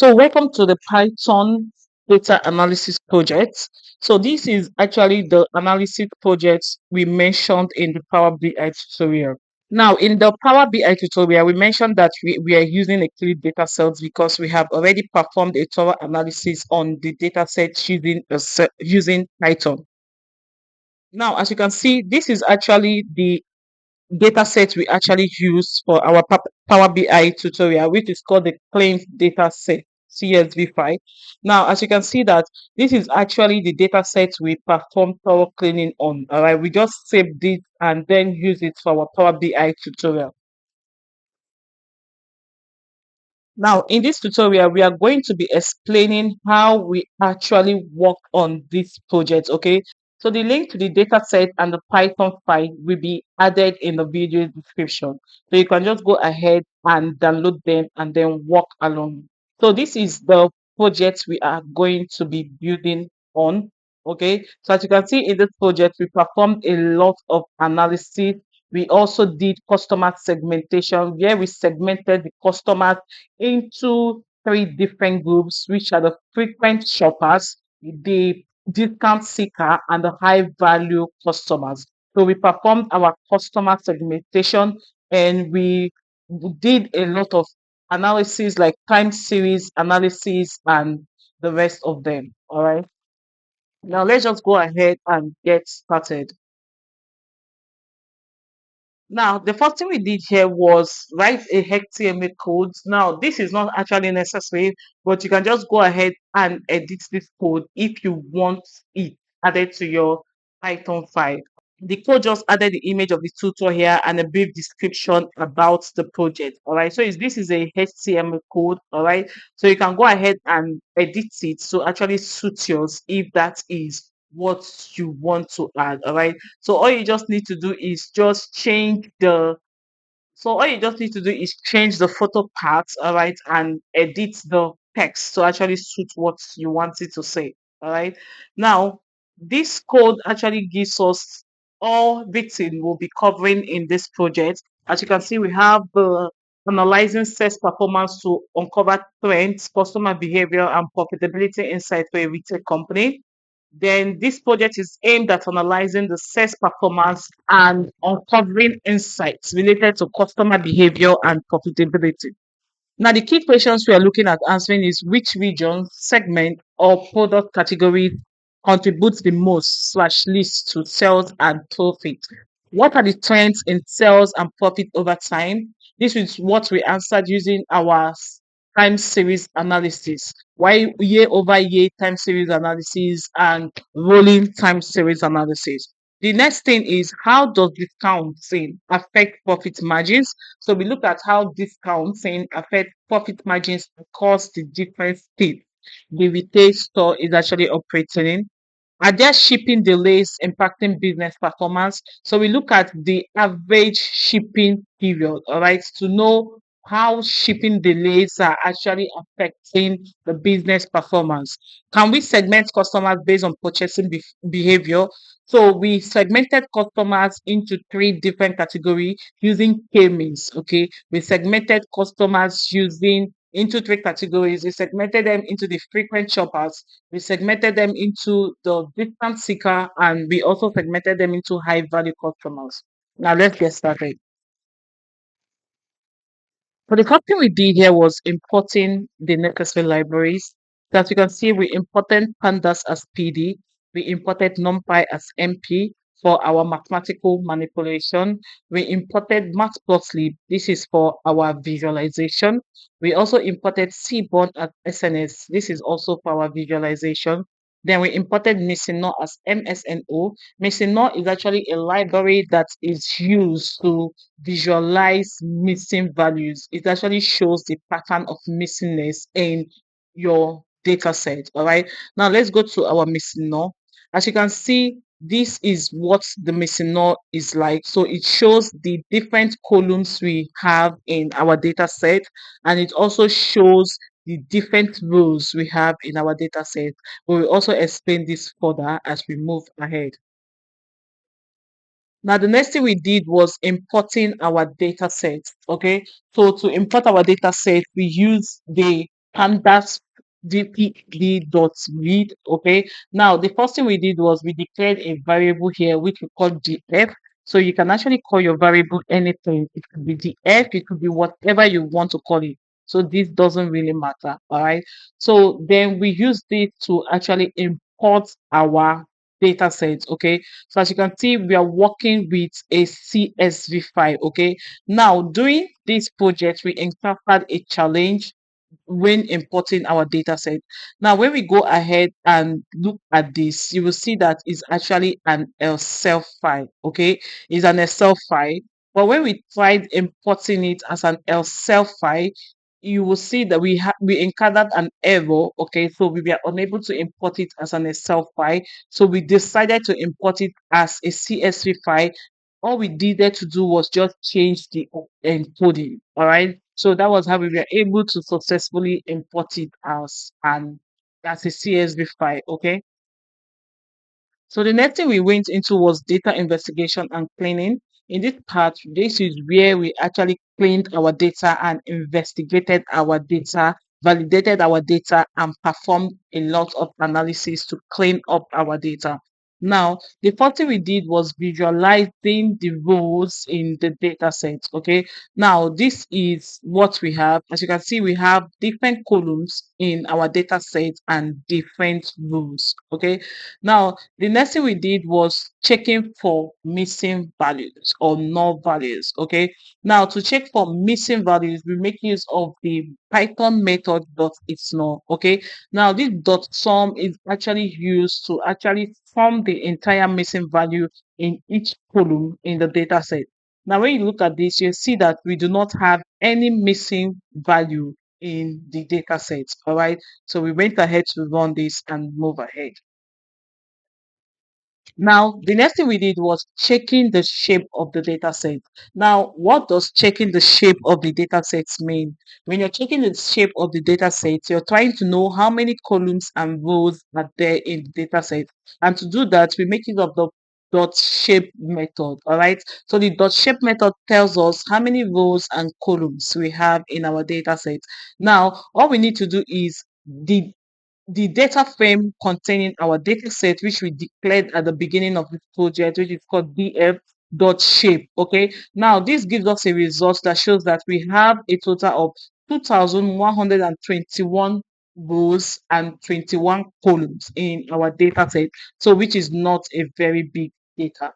So welcome to the Python data analysis project. So this is actually the analysis project we mentioned in the Power BI tutorial. Now, in the Power BI tutorial, we mentioned that we are using a clean data set because we have already performed a thorough analysis on the data set using Python. Now, as you can see, this is actually the data set we actually use for our Power BI tutorial, which is called the claims data set CSV file. Now, as you can see that this is actually the data set we perform thorough cleaning on. All right, we just saved it and then use it for our Power BI tutorial. Now, in this tutorial, we are going to be explaining how we actually work on this project, okay? So the link to the data set and the Python file will be added in the video description. So you can just go ahead and download them and then work along. So this is the project we are going to be building on, okay? So as you can see in this project, we performed a lot of analysis. We also did customer segmentation where we segmented the customers into three different groups, which are the frequent shoppers, the discount seeker, and the high value customers. So we performed our customer segmentation and we did a lot of analysis like time series analysis and the rest of them. All right. Now let's just go ahead and get started. Now, the first thing we did here was write a HTML code. Now, this is not actually necessary, but you can just go ahead and edit this code if you want it added to your Python file. The code just added the image of the tutor here and a brief description about the project. All right, so this is a HTML code. All right, so you can go ahead and edit it to actually suit yours if that is what you want to add. All right, so all you just need to do is just change the so all you just need to do is change the photo part, all right, and edit the text to actually suit what you want it to say. All right. Now, this code actually gives us all everything we'll be covering in this project. As you can see, we have the analyzing sales performance to uncover trends, customer behavior, and profitability insight for a retail company. Then this project is aimed at analyzing the sales performance and uncovering insights related to customer behavior and profitability. Now, the key questions we are looking at answering is which region, segment, or product category contributes the most slash least to sales and profit? What are the trends in sales and profit over time? This is what we answered using our time series analysis. Why year over year time series analysis and rolling time series analysis. The next thing is how does discounting affect profit margins? So we look at how discounting affect profit margins across the different states the retail store is actually operating in. Are there shipping delays impacting business performance? So we look at the average shipping period, all right, to know how shipping delays are actually affecting the business performance. Can we segment customers based on purchasing behavior? So we segmented customers into three different categories using K-means. Okay, we segmented customers using into three categories. We segmented them into the frequent shoppers, we segmented them into the distant seeker, and we also segmented them into high value customers. Now let's get started. So the first thing we did here was importing the necessary libraries. So as you can see, we imported pandas as PD, we imported numpy as MP for our mathematical manipulation. We imported matplotlib. This is for our visualization. We also imported cborn as SNS. This is also for our visualization. Then we imported Missino as MSNO. Missino is actually a library that is used to visualize missing values. It actually shows the pattern of missingness in your data set. All right. Now let's go to our missing null. As you can see, this is what the missing null is like. So it shows the different columns we have in our data set, and it also shows the different rows we have in our data set. We will also explain this further as we move ahead. Now, the next thing we did was importing our data set. Okay, so to import our data set, we use the and that's dpd dot read. Okay, now the first thing we did was we declared a variable here which we call df. So you can actually call your variable anything. It could be df, it could be whatever you want to call it. So this doesn't really matter. All right, so then we use this to actually import our data sets. Okay, so as you can see, we are working with a csv file. Okay, now during this project we encountered a challenge when importing our data set. Now, when we go ahead and look at this, you will see that it's actually an Excel file. Okay, it's an Excel file. But when we tried importing it as an Excel file, you will see that we encountered an error. Okay, so we were unable to import it as an Excel file. So we decided to import it as a CSV file. All we needed to do was just change the encoding. All right. So that was how we were able to successfully import it as a CSV file. Okay. So the next thing we went into was data investigation and cleaning. In this part, this is where we actually cleaned our data and investigated our data, validated our data, and performed a lot of analysis to clean up our data. Now, the first thing we did was visualizing the rows in the data set. Okay. Now, this is what we have. As you can see, we have different columns in our data set and different rows. Okay. Now, the next thing we did was checking for missing values or null values. Okay. Now, to check for missing values, we make use of the Python method dot its null. Okay. Now, this dot sum is actually used to actually sum the entire missing value in each column in the data set. Now, when you look at this, you see that we do not have any missing value in the data set. All right. So we went ahead to run this and move ahead. Now, the next thing we did was checking the shape of the data set. Now, what does checking the shape of the data sets mean? When you're checking the shape of the data set, you're trying to know how many columns and rows are there in the data set. And to do that, we make use of the dot shape method. All right. So the dot shape method tells us how many rows and columns we have in our data set. Now, all we need to do is the data frame containing our data set, which we declared at the beginning of this project, which is called df dot shape. Okay. Now, this gives us a result that shows that we have a total of 2,121 rows and 21 columns in our data set. So, which is not a very big data.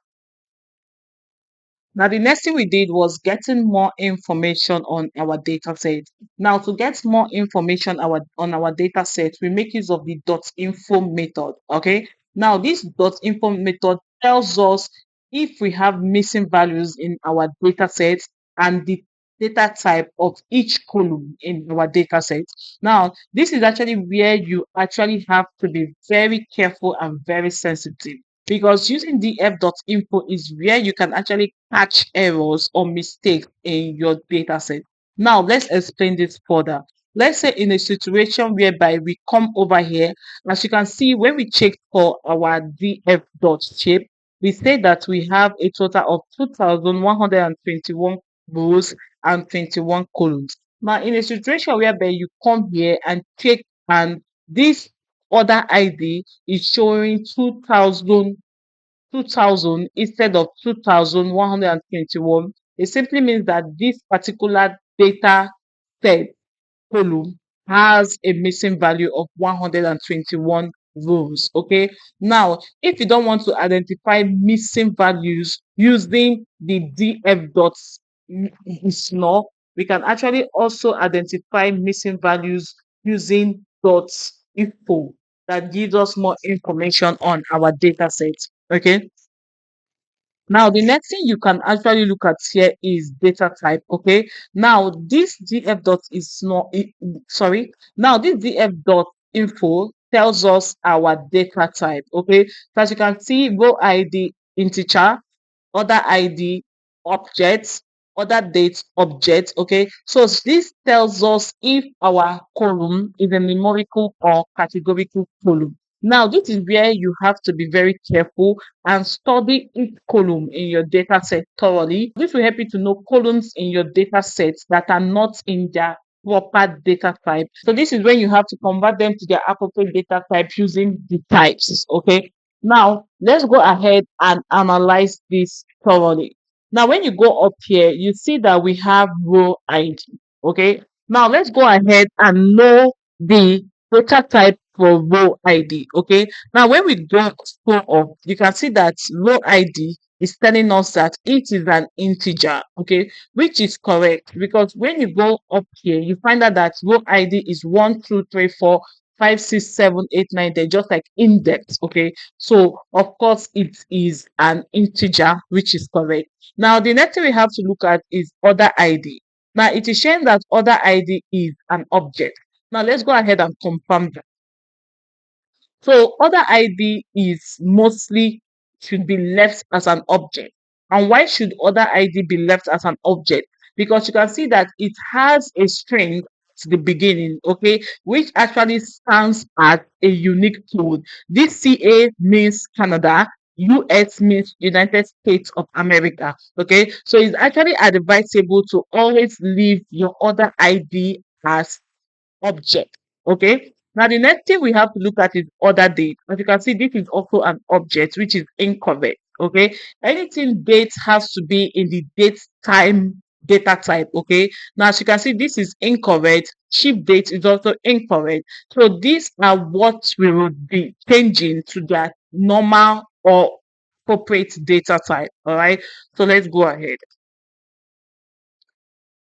Now, the next thing we did was getting more information on our data set. Now, to get more information on our data set, we make use of the .info method. Okay. Now, this .info method tells us if we have missing values in our data set and the data type of each column in our data set. Now, this is actually where you actually have to be very careful and very sensitive because using df.info is where you can actually catch errors or mistakes in your data set. Now, let's explain this further. Let's say in a situation whereby we come over here, as you can see, when we check for our df.shape, we say that we have a total of 2,121 rows and 21 columns. Now, in a situation whereby you come here and check and this other ID is showing 2,000 instead of 2,121. It simply means that this particular data set column has a missing value of 121 rows. Okay. Now, if you don't want to identify missing values using the df dots snore, we can actually also identify missing values using dots info that gives us more information on our data set. Okay. Now, the next thing you can actually look at here is data type. Okay. Now, this df dot is not, sorry. Now, this df dot info tells us our data type. Okay. So as you can see, row ID integer, other ID objects, other date object. Okay. So this tells us if our column is a numerical or categorical column. Now, this is where you have to be very careful and study each column in your data set thoroughly. This will help you to know columns in your data sets that are not in their proper data type. So this is when you have to convert them to their appropriate data type using the types. Okay. Now let's go ahead and analyze this thoroughly. Now, when you go up here, you see that we have row ID. Okay. Now let's go ahead and know the data type for row ID. Okay. Now when we go scroll up, you can see that row ID is telling us that it is an integer. Okay, which is correct because when you go up here, you find out that row ID is 1, 2, 3, 4, 5, 6, 7, 8, 9. They're just like index. Okay, so of course it is an integer, which is correct. Now the next thing we have to look at is other ID. Now it is showing that other ID is an object. Now let's go ahead and confirm that. So other ID is mostly should be left as an object. And why should other ID be left as an object? Because you can see that it has a string at the beginning, okay, which actually stands as a unique code. This CA means Canada, US means United States of America. Okay, so it's actually advisable to always leave your other ID as object. Okay. Now the next thing we have to look at is other date. As you can see, this is also an object, which is incorrect. Okay. Anything date has to be in the date time data type. Okay. Now as you can see, this is incorrect. Ship date is also incorrect. So these are what we will be changing to their normal or appropriate data type. All right. So let's go ahead.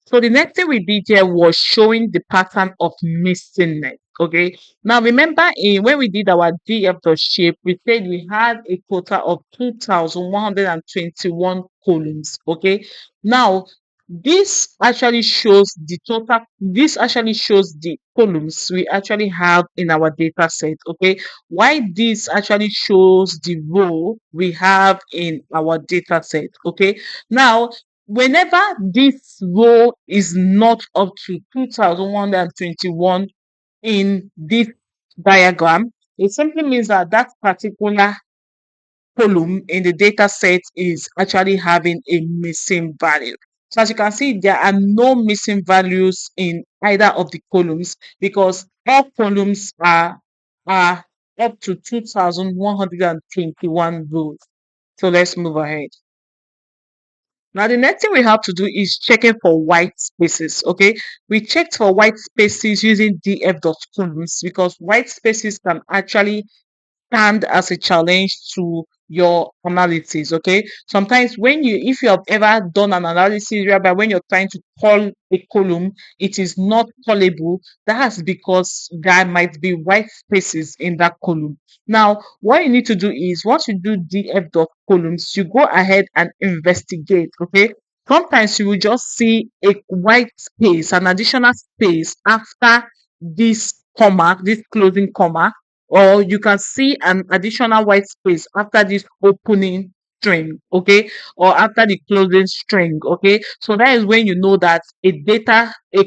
So the next thing we did here was showing the pattern of missingness. Okay. Now remember when we did our df.shape, we said we had a total of 2,121 columns. Okay. Now this actually shows the columns we actually have in our data set. Okay. Why this actually shows the row we have in our data set. Okay. Now whenever this row is not up to 2,121 in this diagram, it simply means that that particular column in the data set is actually having a missing value. So as you can see, there are no missing values in either of the columns because all columns are up to 2,121 rows. So let's move ahead. Now, the next thing we have to do is checking for white spaces. Okay, we checked for white spaces using df.columns because white spaces can actually stand as a challenge to your analysis. Okay, sometimes if you have ever done an analysis whereby when you're trying to call a column it is not callable, that's because there might be white spaces in that column. Now what you need to do is once you do df dot columns, you go ahead and investigate. Okay, sometimes you will just see a white space, an additional space after this comma, this closing comma, or you can see an additional white space after this opening string. Okay, or after the closing string. Okay, so that is when you know that a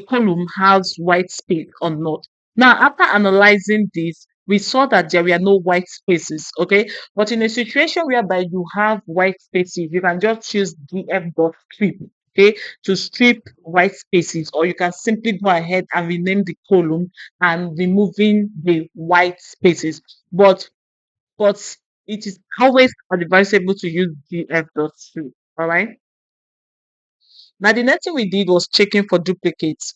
column has white space or not. Now after analyzing this, we saw that there were no white spaces. Okay, but in a situation whereby you have white spaces, you can just choose df.strip. Okay, to strip white spaces, or you can simply go ahead and rename the column and removing the white spaces. But it is always advisable to use df.strip. All right. Now the next thing we did was checking for duplicates,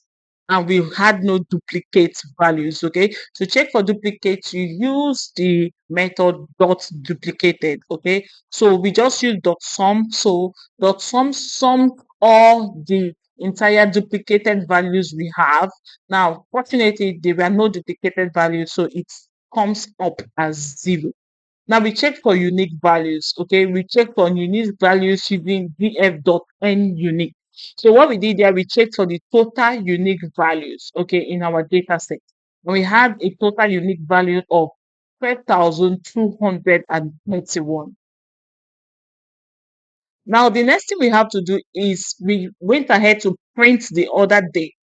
and we had no duplicate values. Okay, to check for duplicates, you use the method dot duplicated. Okay, so we just use dot sum. So dot sum all the entire duplicated values we have. Now, fortunately, there were no duplicated values, so it comes up as 0. Now we check for unique values. Okay, we check for unique values using df.n unique. So what we did there, we checked for the total unique values. Okay, in our data set, and we had a total unique value of 12,231. Now the next thing we have to do is we went ahead to print the other date.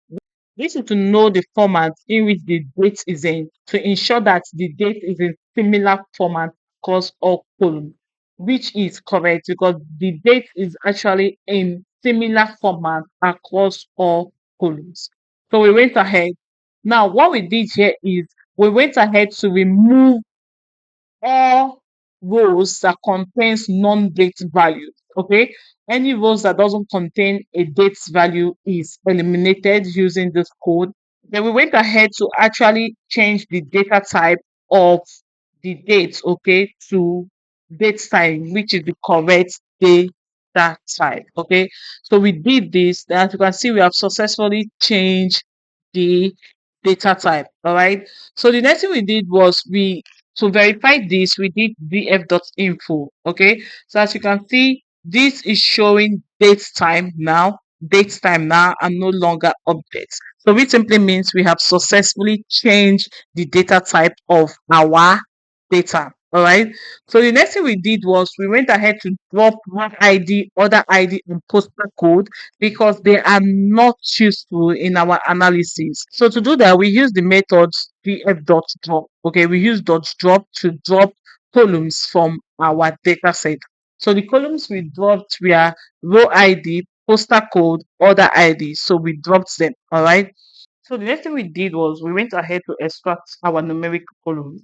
This is to know the format in which the date is in to ensure that the date is in similar format across all columns, which is correct because the date is actually in similar format across all columns. So we went ahead. Now, what we did here is we went ahead to remove all rows that contains non-date values. Okay, any rows that doesn't contain a date value is eliminated using this code. Then we went ahead to actually change the data type of the date, okay, to date time, which is the correct data type. Okay, so we did this. Then as you can see, we have successfully changed the data type. All right. So the next thing we did was we to verify this, we did df.info. Okay, so as you can see, this is showing date time now, and no longer updates. So which simply means we have successfully changed the data type of our data. All right. So the next thing we did was we went ahead to drop one ID, other ID, and postal code because they are not useful in our analysis. So to do that, we use the method df.drop. Okay, we use dot drop to drop columns from our data set. So the columns we dropped were row ID, postal code, other ID. So we dropped them. All right. So the next thing we did was we went ahead to extract our numerical columns.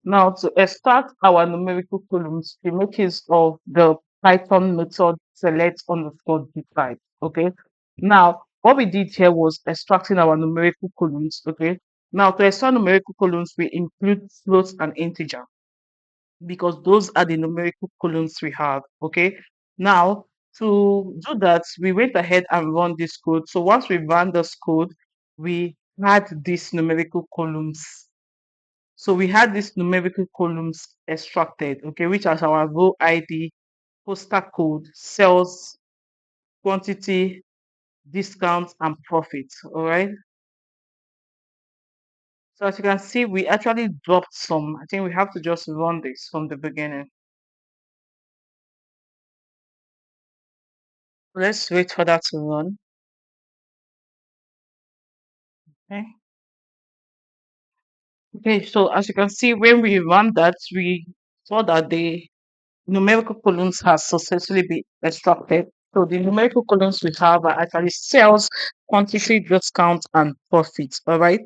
Now to extract our numerical columns, we make use of the Python method select underscore dtype. Okay. Now what we did here was extracting our numerical columns. Okay. Now to extract numerical columns, we include floats and integer because those are the numerical columns we have. Okay. Now to do that, we went ahead and run this code. So once we ran this code, we had these numerical columns. So we had these numerical columns extracted, okay, which are our row ID, postal code, sales, quantity, discount, and profit. All right. So as you can see, we actually dropped some. I think we have to just run this from the beginning. Let's wait for that to run. Okay. Okay, so as you can see, when we run that, we saw that the numerical columns has successfully been extracted. So the numerical columns we have are actually sales, quantity, discount, and profit. All right.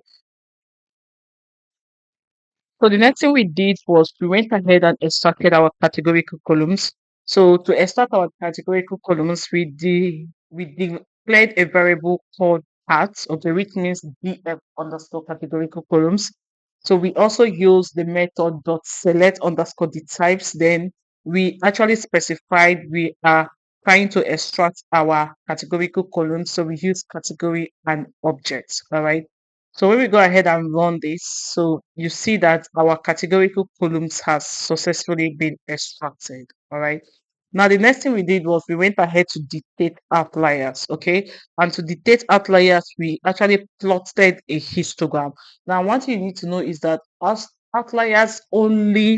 So the next thing we did was we went ahead and extracted our categorical columns. So to extract our categorical columns, we declared a variable called paths, okay, which means df underscore categorical columns. So we also use the method dot select underscore the types. Then we actually specified we are trying to extract our categorical columns. So we use category and objects. All right. So when we go ahead and run this, so you see that our categorical columns has successfully been extracted. All right. Now the next thing we did was we went ahead to dictate outliers. Okay. And to dictate outliers, we actually plotted a histogram. Now one thing you need to know is that us outliers only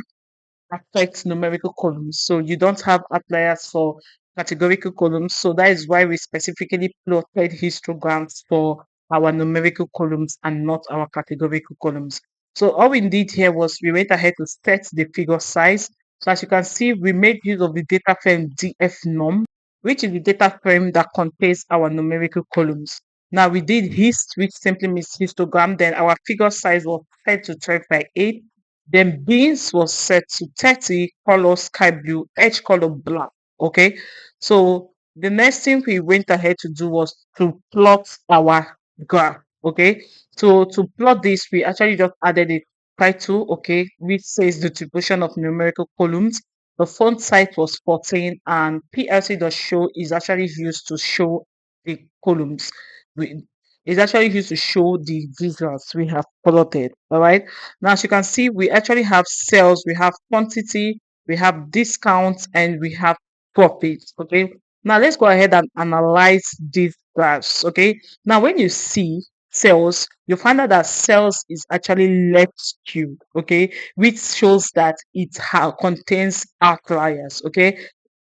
affects numerical columns. So you don't have outliers for categorical columns. So that is why we specifically plotted histograms for our numerical columns and not our categorical columns. So all we did here was we went ahead to set the figure size. So as you can see, we made use of the data frame df which is the data frame that contains our numerical columns. Now we did hist, which simply means histogram. Then our figure size was set to 12 by 8. Then beans was set to 30, color sky blue, edge color black. Okay. So the next thing we went ahead to do was to plot our graph. Okay. So to plot this, we actually just added a title, okay, which says distribution of numerical columns. The font size was 14 and plc.show is actually used to show the columns. We, it's actually used to show the visuals we have plotted. All right. Now, as you can see, we actually have sales, we have quantity, we have discounts, and we have profits. Okay. Now, let's go ahead and analyze these graphs. Okay. Now, when you see sales, you find out that sales is actually left skewed. Okay. Which shows that it contains outliers. Okay.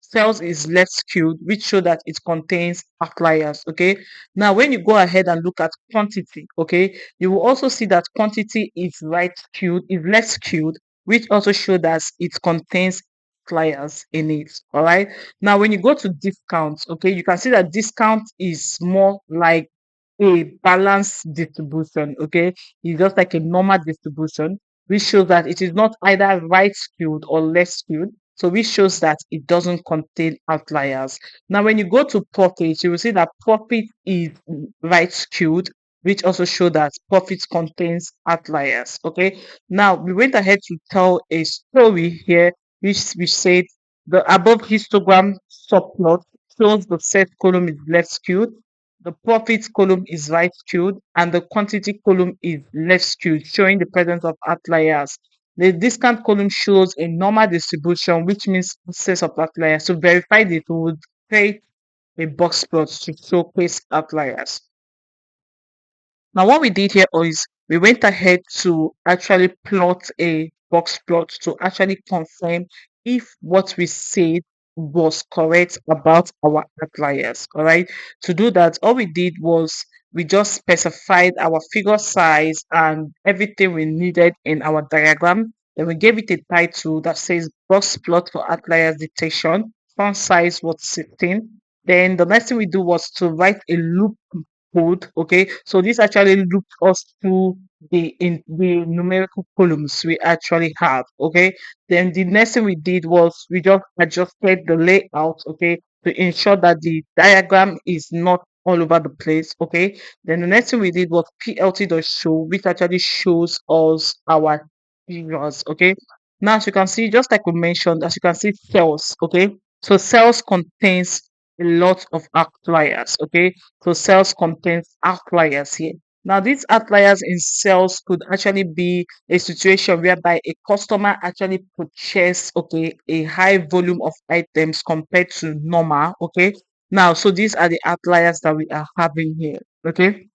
Cells is left skewed, which show that it contains outliers. Okay. Now, when you go ahead and look at quantity, okay, you will also see that quantity is left skewed, which also show that it contains outliers in it. All right. Now, when you go to discounts, okay, you can see that discount is more like a balanced distribution. Okay, it's just like a normal distribution, which shows that it is not either right skewed or less skewed. So which shows that it doesn't contain outliers. Now, when you go to profit, you will see that profit is right skewed, which also show that profit contains outliers. Okay. Now we went ahead to tell a story here, which said the above histogram subplot shows the set column is left skewed, the profit column is right skewed, and the quantity column is left skewed, showing the presence of outliers. The discount column shows a normal distribution, which means absence of outliers. To verify this, we would create a box plot to showcase outliers. Now, what we did here is we went ahead to actually plot a box plot to actually confirm if what we said was correct about our outliers. All right. To do that, all we did was we just specified our figure size and everything we needed in our diagram. Then we gave it a title that says box plot for outliers detection. Font size was 16. Then the next thing we do was to write a loop code. Okay, so this actually looped us through the numerical columns we actually have. Okay, then the next thing we did was we just adjusted the layout. Okay, to ensure that the diagram is not all over the place. Okay, then the next thing we did was plt.show, which actually shows us our figures. Okay, now as you can see, just like we mentioned, as you can see, cells. Okay, so cells contains a lot of outliers. Okay, so cells contains outliers here. Now, these outliers in cells could actually be a situation whereby a customer actually purchase, okay, a high volume of items compared to normal. Okay. Now, so these are the outliers that we are having here. Okay.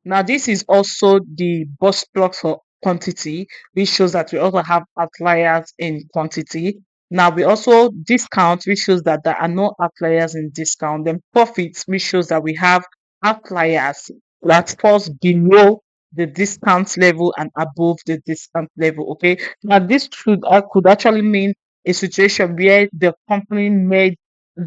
Now, this is also the bus plot for quantity, which shows that we also have outliers in quantity. Now, we also discount, which shows that there are no outliers in discount. Then profits, which shows that we have outliers that falls below the discount level and above the discount level. Okay. Now, this could actually mean a situation where the company made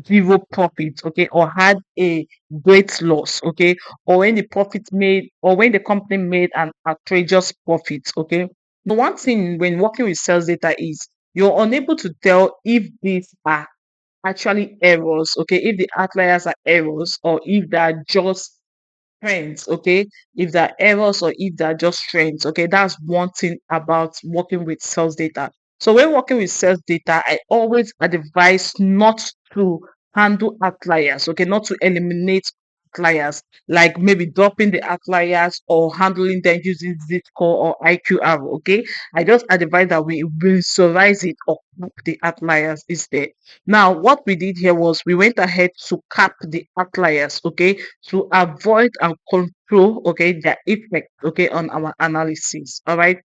zero profit, okay, or had a great loss, okay, or when the profit made or when the company made an outrageous profit. Okay. The one thing when working with sales data is you're unable to tell if these are actually errors, okay, if the outliers are errors or if they are just trends. Okay, if there are errors or if they're just trends. Okay, that's one thing about working with sales data. So when working with sales data, I always advise not to handle outliers. Okay, not to eliminate outliers, like maybe dropping the outliers or handling them using Z-score or IQR. Okay, I just advise that we visualize it or cap the outliers instead. Now, what we did here was we went ahead to cap the outliers. Okay, to avoid and control, okay, their effect, okay, on our analysis. All right.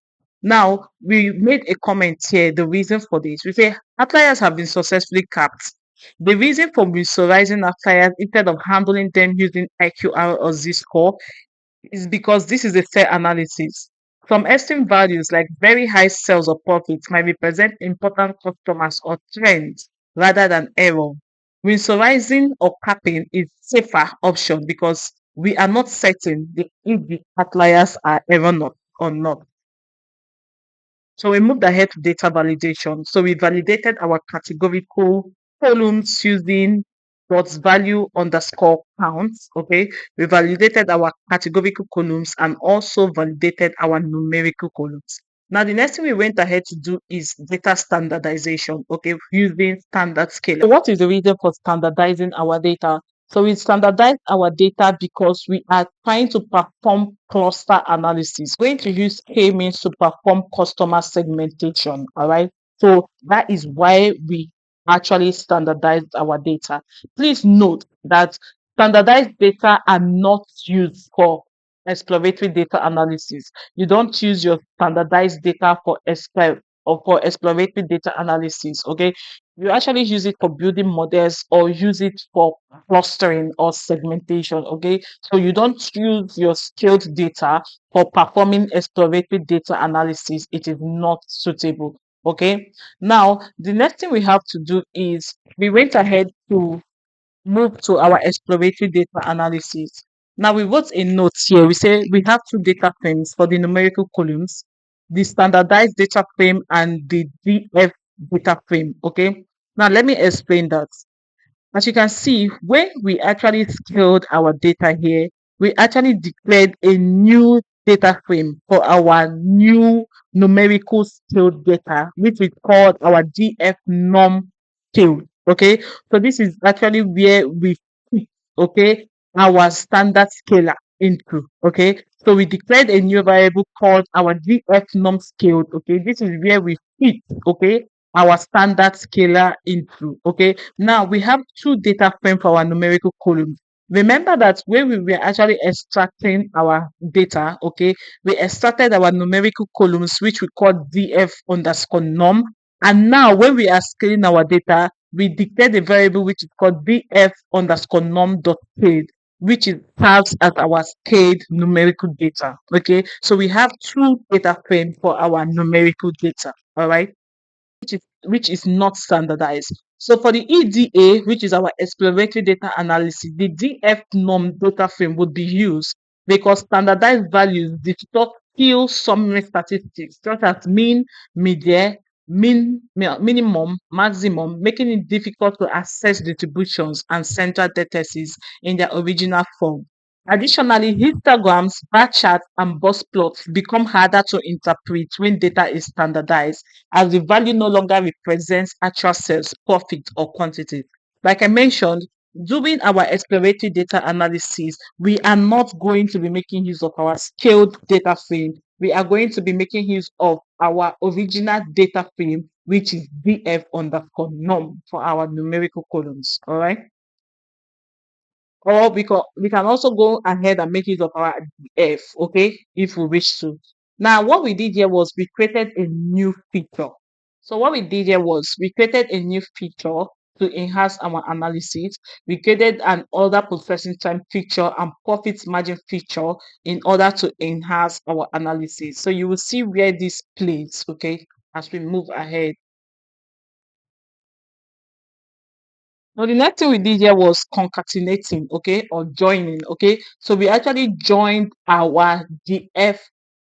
Now we made a comment here. The reason for this, we say outliers have been successfully capped. The reason for visualizing outliers instead of handling them using IQR or Z-score is because this is a fair analysis. Some extreme values like very high sales or profits might represent important customers or trends rather than error. Winsorizing or capping is safer option because we are not certain if the outliers are error not or not. So we moved ahead to data validation. So we validated our categorical columns using dot value underscore counts. Okay. We validated our categorical columns and also validated our numerical columns. Now, the next thing we went ahead to do is data standardization. Okay. Using standard scale. So what is the reason for standardizing our data? So we standardize our data because we are trying to perform cluster analysis. We're going to use K-means to perform customer segmentation. All right. So that is why we actually standardized our data. Please note that standardized data are not used for exploratory data analysis. You don't use your standardized data for exploratory data analysis. Okay, you actually use it for building models or use it for clustering or segmentation. Okay, so you don't use your scaled data for performing exploratory data analysis. It is not suitable. Okay, now the next thing we have to do is we went ahead to move to our exploratory data analysis. Now we wrote a note here. We say we have two data frames for the numerical columns, the standardized data frame and the DF data frame. Okay. Now let me explain that. As you can see, when we actually scaled our data here, we actually declared a new data frame for our new numerical scaled data, which is called our DF norm scale. Okay, so this is actually where we put, okay, our standard scalar into. Okay, so we declared a new variable called our DF norm scaled. Okay, this is where we fit, okay, our standard scalar into. Okay, now we have two data frame for our numerical columns. Remember that when we were actually extracting our data, okay, we extracted our numerical columns, which we call df underscore norm. And now when we are scaling our data, we declare the variable which is called df underscore norm dot scaled, which is serves as our scaled numerical data. Okay, so we have two data frame for our numerical data. All right, which is not standardized. So for the EDA, which is our exploratory data analysis, the DF norm data frame would be used because standardized values distort few summary statistics such as mean, median, minimum, maximum, making it difficult to access distributions and central databases in their original form. Additionally, histograms, bar charts, and box plots become harder to interpret when data is standardized, as the value no longer represents actual sales, profit, or quantity. Like I mentioned, doing our exploratory data analysis, we are not going to be making use of our scaled data frame. We are going to be making use of our original data frame, which is df underscore norm for our numerical columns. All right. Or we can also go ahead and make use of our F, okay, if we wish to. Now, what we did here was we created a new feature. So what we did here was we created a new feature to enhance our analysis. We created an order processing time feature and profit margin feature in order to enhance our analysis. So you will see where this plays, okay, as we move ahead. Now, the next thing we did here was concatenating, okay, or joining, okay. So we actually joined our DF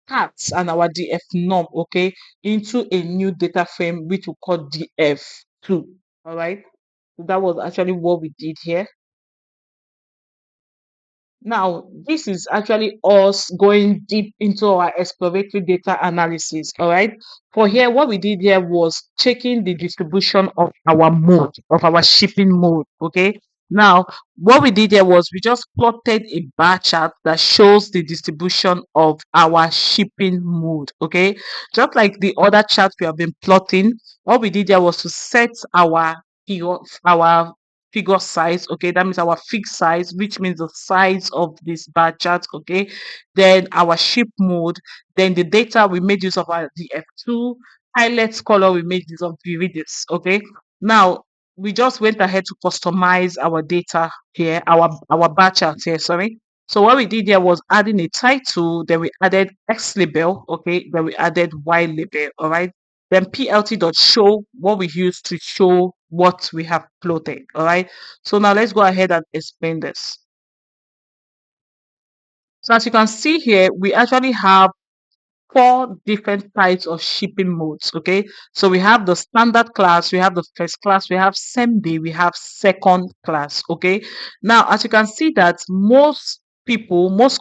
parts and our DF norm, okay, into a new data frame which we call DF2. All right. So that was actually what we did here. Now, this is actually us going deep into our exploratory data analysis. All right. For here, what we did here was checking the distribution of our mode, of our shipping mode. Okay. Now, what we did here was we just plotted a bar chart that shows the distribution of our shipping mode. Okay. Just like the other chart we have been plotting, what we did here was to set figure, our figure size. Okay, that means our fixed size, which means the size of this bar chart. Okay, then our ship mode, then the data we made use of our df2 highlights color, we made use of viridis. Okay, now we just went ahead to customize our data here, our bar chart here, sorry. So what we did here was adding a title, then we added X label, okay, then we added Y label, all right. Then plt dot show, what we use to show what we have plotted. All right. So now let's go ahead and explain this. So as you can see here, we actually have four different types of shipping modes. Okay, so we have the standard class, we have the first class, we have same day, we have second class. Okay, now as you can see that most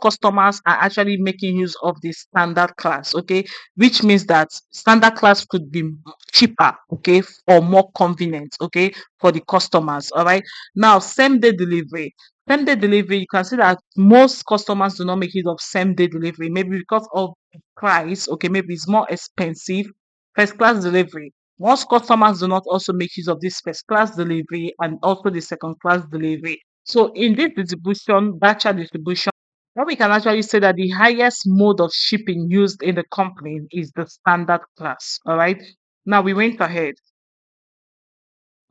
customers are actually making use of the standard class. Okay, which means that standard class could be cheaper, okay, or more convenient, okay, for the customers. All right, now same day delivery, you can see that most customers do not make use of same day delivery, maybe because of price, okay, maybe it's more expensive. First class delivery, most customers do not also make use of this first class delivery and also the second class delivery. So in this distribution, batch distribution, what we can actually say that the highest mode of shipping used in the company is the standard class. All right, now we went ahead.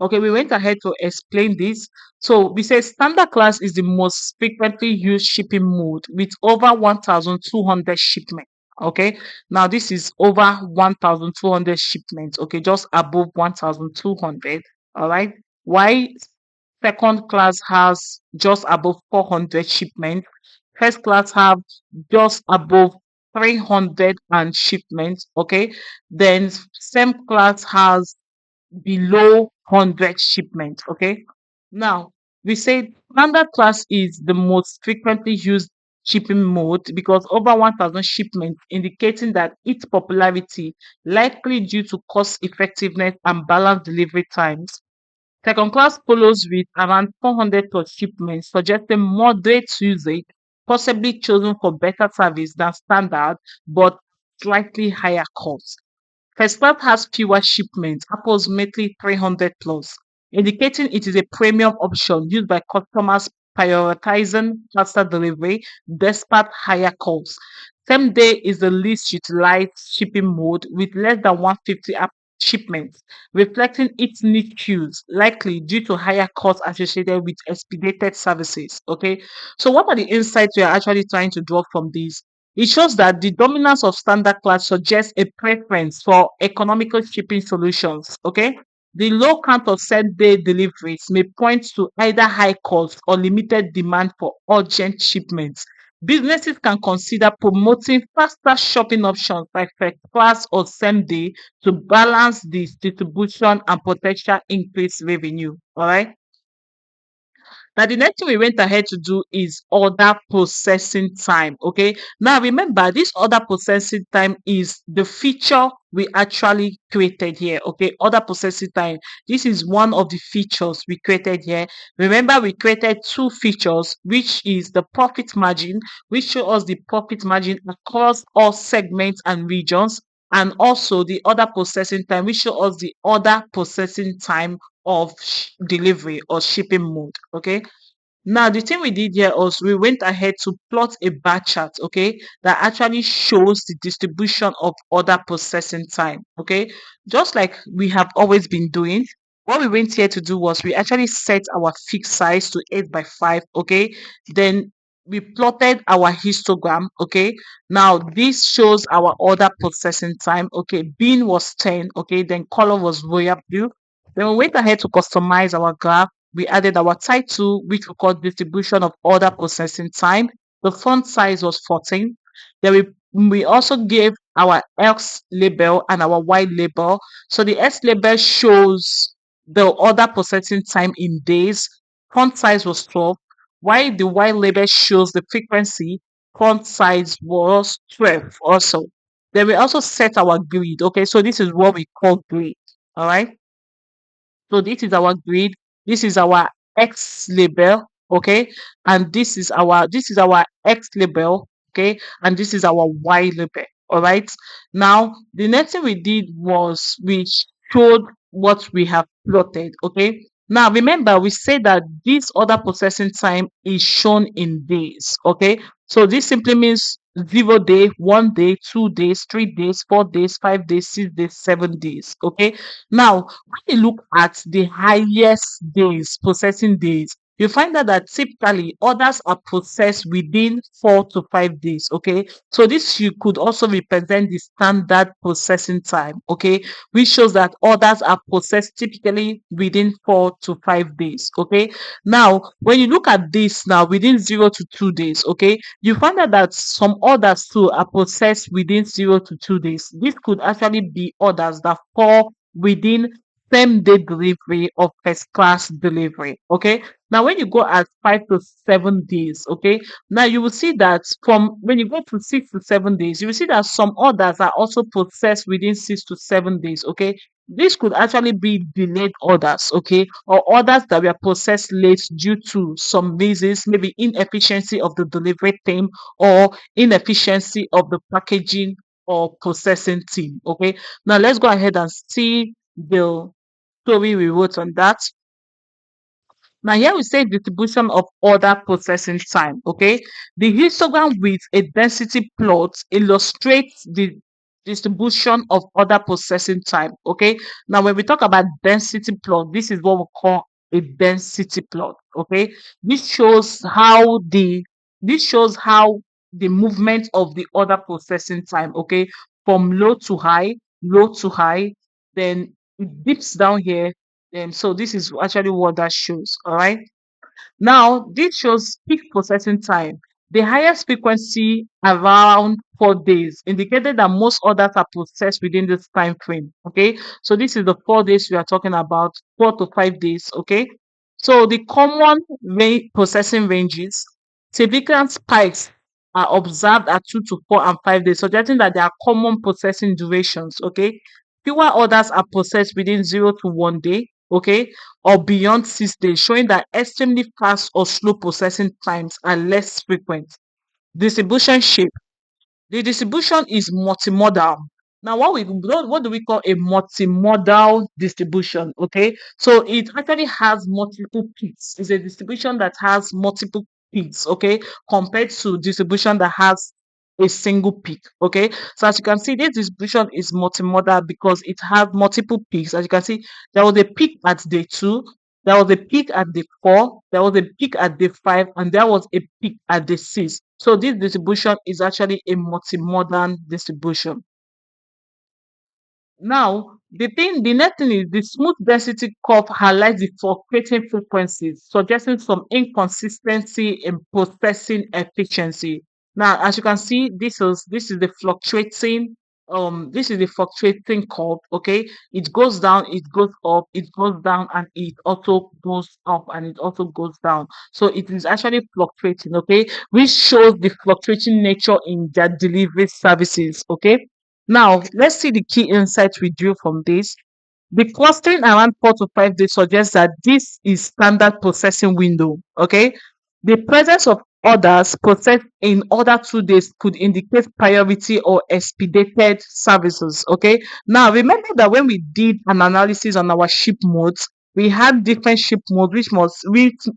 Okay, we went ahead to explain this. So we say standard class is the most frequently used shipping mode with over 1,200 shipments. Okay, now this is over 1,200 shipments. Okay, just above 1,200. All right. Why second class has just above 400 shipments? First class have just above 300 and shipments. Okay, then same class has below 100 shipments. Okay, now we say standard class is the most frequently used shipping mode because over 1000 shipments, indicating that its popularity likely due to cost effectiveness and balanced delivery times. Second class follows with around 400 plus shipments, suggesting moderate usage, possibly chosen for better service than standard, but slightly higher cost. First class has fewer shipments, approximately 300 plus, indicating it is a premium option used by customers prioritizing faster delivery despite higher costs. Same day is the least utilized shipping mode with less than 150 shipments, reflecting its niche use, likely due to higher costs associated with expedited services. Okay, so what are the insights we are actually trying to draw from this? It shows that the dominance of standard class suggests a preference for economical shipping solutions. Okay. The low count of same day deliveries may point to either high cost or limited demand for urgent shipments. Businesses can consider promoting faster shopping options like first class or same day to balance the distribution and potential increased revenue. All right. Now, the next thing we went ahead to do is order processing time. Okay. Now, remember, this order processing time is the feature we actually created here. Okay. Order processing time. This is one of the features we created here. Remember, we created two features, which is the profit margin, which show us the profit margin across all segments and regions, and also the order processing time, which show us the order processing time of delivery or shipping mode. Okay. Now, the thing we did here also, we went ahead to plot a bar chart, okay, that actually shows the distribution of order processing time, okay. Just like we have always been doing, what we went here to do was we actually set our fixed size to 8 by 5, okay. Then we plotted our histogram, okay. Now, this shows our order processing time, okay. Bin was 10, okay. Then color was royal blue. Then we went ahead to customize our graph. We added our title, which we call distribution of order processing time. The font size was 14. Then we also gave our X label and our Y label. So the X label shows the order processing time in days. Font size was 12. While the Y label shows the frequency, font size was 12 also. Then we also set our grid. Okay, so this is what we call grid. All right. So this is our grid. This is our X label, okay, and this is our X label, okay, and this is our Y label. All right. Now the next thing we did was we showed what we have plotted. Okay. Now remember we said that this order processing time is shown in days. Okay. So this simply means 0 day, 1 day, 2 days, 3 days, 4 days, 5 days, 6 days, 7 days. Okay. Now when you look at the highest days, processing days, you find out that typically orders are processed within 4 to 5 days. Okay, so this you could also represent the standard processing time. Okay, which shows that orders are processed typically within 4 to 5 days. Okay, now when you look at this now within 0 to 2 days, okay, you find out that some orders too are processed within 0 to 2 days. This could actually be orders that fall within same day delivery or first class delivery. Okay. Now, when you go at 5 to 7 days, okay, now you will see that from when you go to 6 to 7 days, you will see that some orders are also processed within 6 to 7 days. Okay. This could actually be delayed orders, okay, or orders that were processed late due to some reasons, maybe inefficiency of the delivery team or inefficiency of the packaging or processing team. Okay. Now let's go ahead and see the story we wrote on that. Now here we say distribution of order processing time. Okay, the histogram with a density plot illustrates the distribution of order processing time. Okay, now when we talk about density plot, this is what we call a density plot. Okay, this shows how the this shows how the movement of the order processing time. Okay, from low to high, then it dips down here, so this is actually what that shows. All right. Now this shows peak processing time. The highest frequency around 4 days indicated that most orders are processed within this time frame. Okay, so this is the 4 days we are talking about, 4 to 5 days. Okay, so the common processing ranges, significant spikes are observed at 2 to 4 and 5 days, suggesting that there are common processing durations. Okay, fewer orders are processed within 0 to 1 day. Okay, or beyond 6 days, showing that extremely fast or slow processing times are less frequent. Distribution shape. The distribution is multimodal. Now, what do we call a multimodal distribution? Okay, so it actually has multiple peaks. It's a distribution that has multiple peaks. Okay, compared to distribution that has a single peak. Okay, so as you can see, this distribution is multimodal because it has multiple peaks. As you can see, there was a peak at day two. There was a peak at day four, there was a peak at day five, and there was a peak at day six. So this distribution is actually a multimodal distribution. Now, the next thing is the smooth density curve highlights the fluctuating frequencies, suggesting some inconsistency in processing efficiency. Now, as you can see, this is the fluctuating curve. Okay, it goes down, it goes up, it goes down, and it also goes up, and it also goes down. So it is actually fluctuating. Okay, which shows the fluctuating nature in their delivery services. Okay, now, let's see the key insights we drew from this. The clustering around 4 to 5 days suggests that this is standard processing window. Okay, the presence of orders processed in other 2 days could indicate priority or expedited services. Okay, now remember that when we did an analysis on our ship modes, we had different ship modes,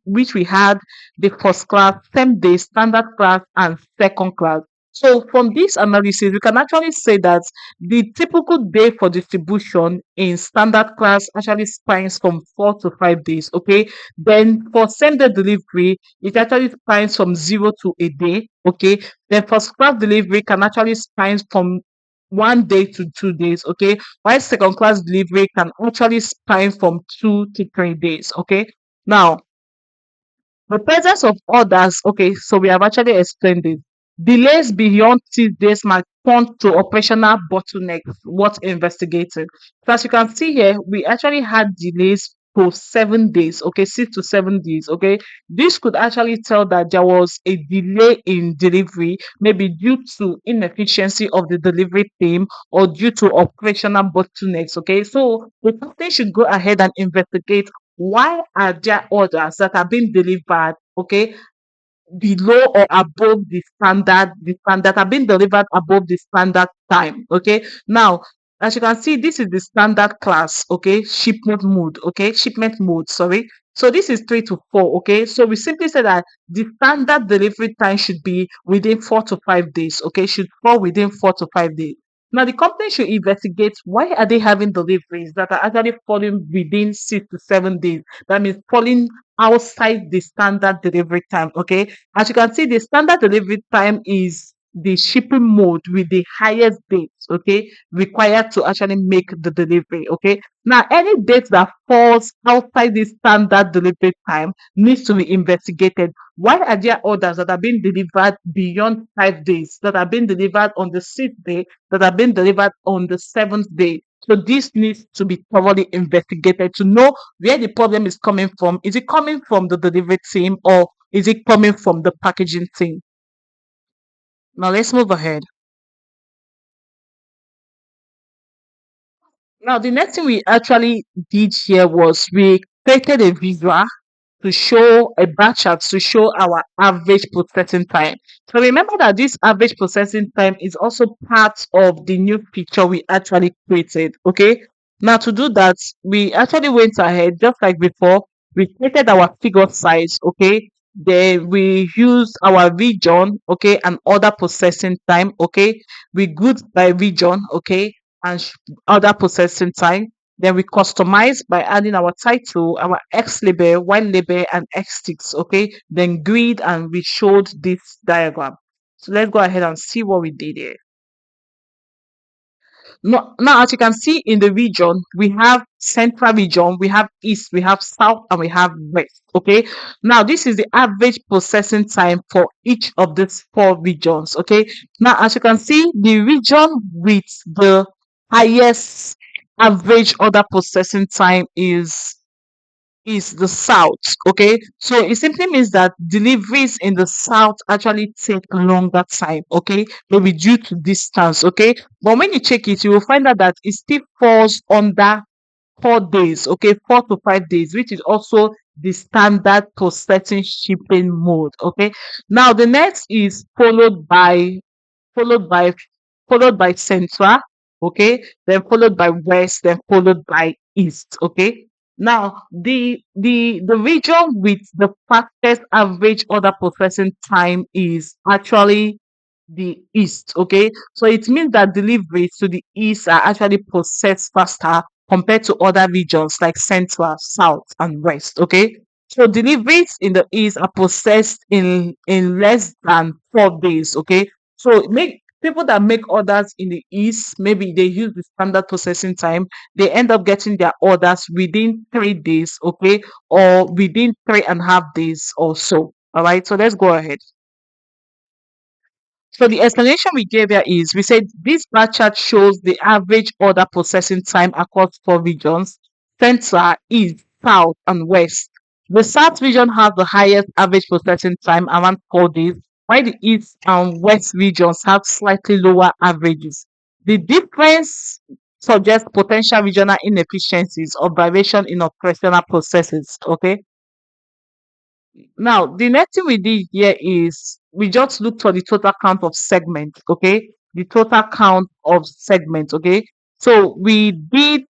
which we had the first class, same day, standard class, and second class. So from this analysis, we can actually say that the typical day for distribution in standard class actually spans from 4 to 5 days. Okay. Then for same day delivery, it actually spans from 0 to a day. Okay. Then first class delivery can actually span from 1 day to 2 days. Okay. While second class delivery can actually span from 2 to 3 days. Okay. Now, the presence of others, okay, so we have actually explained it. Delays beyond 6 days might point to operational bottlenecks worth investigating. So as you can see here, we actually had delays for 7 days, okay, 6 to 7 days, okay. This could actually tell that there was a delay in delivery, maybe due to inefficiency of the delivery team or due to operational bottlenecks, okay. So the company should go ahead and investigate why are there orders that are being delivered, okay, below or above the standard are being delivered above the standard time. Okay. Now, as you can see, this is the standard class, okay, shipment mode, sorry. So this is 3 to 4, okay. So we simply say that the standard delivery time should be within 4 to 5 days, okay, should fall within 4 to 5 days. Now the company should investigate why are they having deliveries that are actually falling within 6 to 7 days. That means falling outside the standard delivery time. Okay, as you can see, the standard delivery time is the shipping mode with the highest dates, okay, required to actually make the delivery. Okay, now any date that falls outside the standard delivery time needs to be investigated. Why are there orders that are being delivered beyond 5 days, that are being delivered on the sixth day, that are being delivered on the seventh day? So this needs to be thoroughly investigated to know where the problem is coming from. Is it coming from the delivery team or is it coming from the packaging team? Now let's move ahead. Now the next thing we actually did here was we created a visual to show a bar chart to show our average processing time. So remember that this average processing time is also part of the new feature we actually created. Okay. Now to do that, we actually went ahead just like before. We created our figure size. Okay. Then we used our region. Okay, and other processing time. Okay, we grouped by region. Okay, and other processing time. Then we customize by adding our title, our X label, Y label, and X sticks. Okay. Then grid, and we showed this diagram. So let's go ahead and see what we did here. Now, as you can see in the region, we have central region, we have east, we have south, and we have west. Okay. Now, this is the average processing time for each of these four regions. Okay. Now, as you can see, the region with the highest average order processing time is the south. Okay, so it simply means that deliveries in the south actually take longer time. Okay, maybe due to distance. Okay, but when you check it, you will find out that it still falls under 4 days. Okay, 4 to 5 days, which is also the standard processing shipping mode. Okay, now the next is followed by central, okay, then followed by west, then followed by east. Okay, now the region with the fastest average order processing time is actually the east. Okay, so it means that deliveries to the east are actually processed faster compared to other regions like central, south, and west. Okay, so deliveries in the east are processed in less than 4 days. Okay, so make people that make orders in the east, maybe they use the standard processing time, they end up getting their orders within 3 days. Okay, or within 3.5 days or so. All right, so let's go ahead. So the explanation we gave here is we said this bar chart shows the average order processing time across four regions: central, east, south, and west. The south region has the highest average processing time, around 4 days, while the east and west regions have slightly lower averages. The difference suggests potential regional inefficiencies or variation in operational processes. Okay. Now, the next thing we did here is we just looked for the total count of segments, okay? The total count of segments, okay? So we did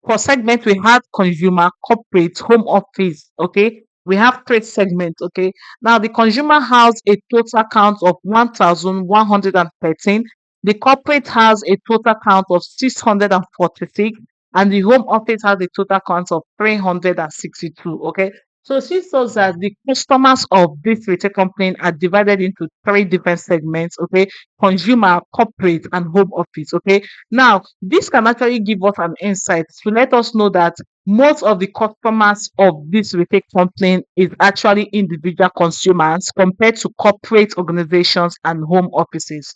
for segment, we had consumer, corporate, home office. Okay, we have three segments. Okay, now the consumer has a total count of 1,113. The corporate has a total count of 646, and the home office has a total count of 362. Okay, so this shows that the customers of this retail company are divided into three different segments. Okay, consumer, corporate, and home office. Okay, now, this can actually give us an insight to let us know that most of the customers of this retail company is actually individual consumers compared to corporate organizations and home offices.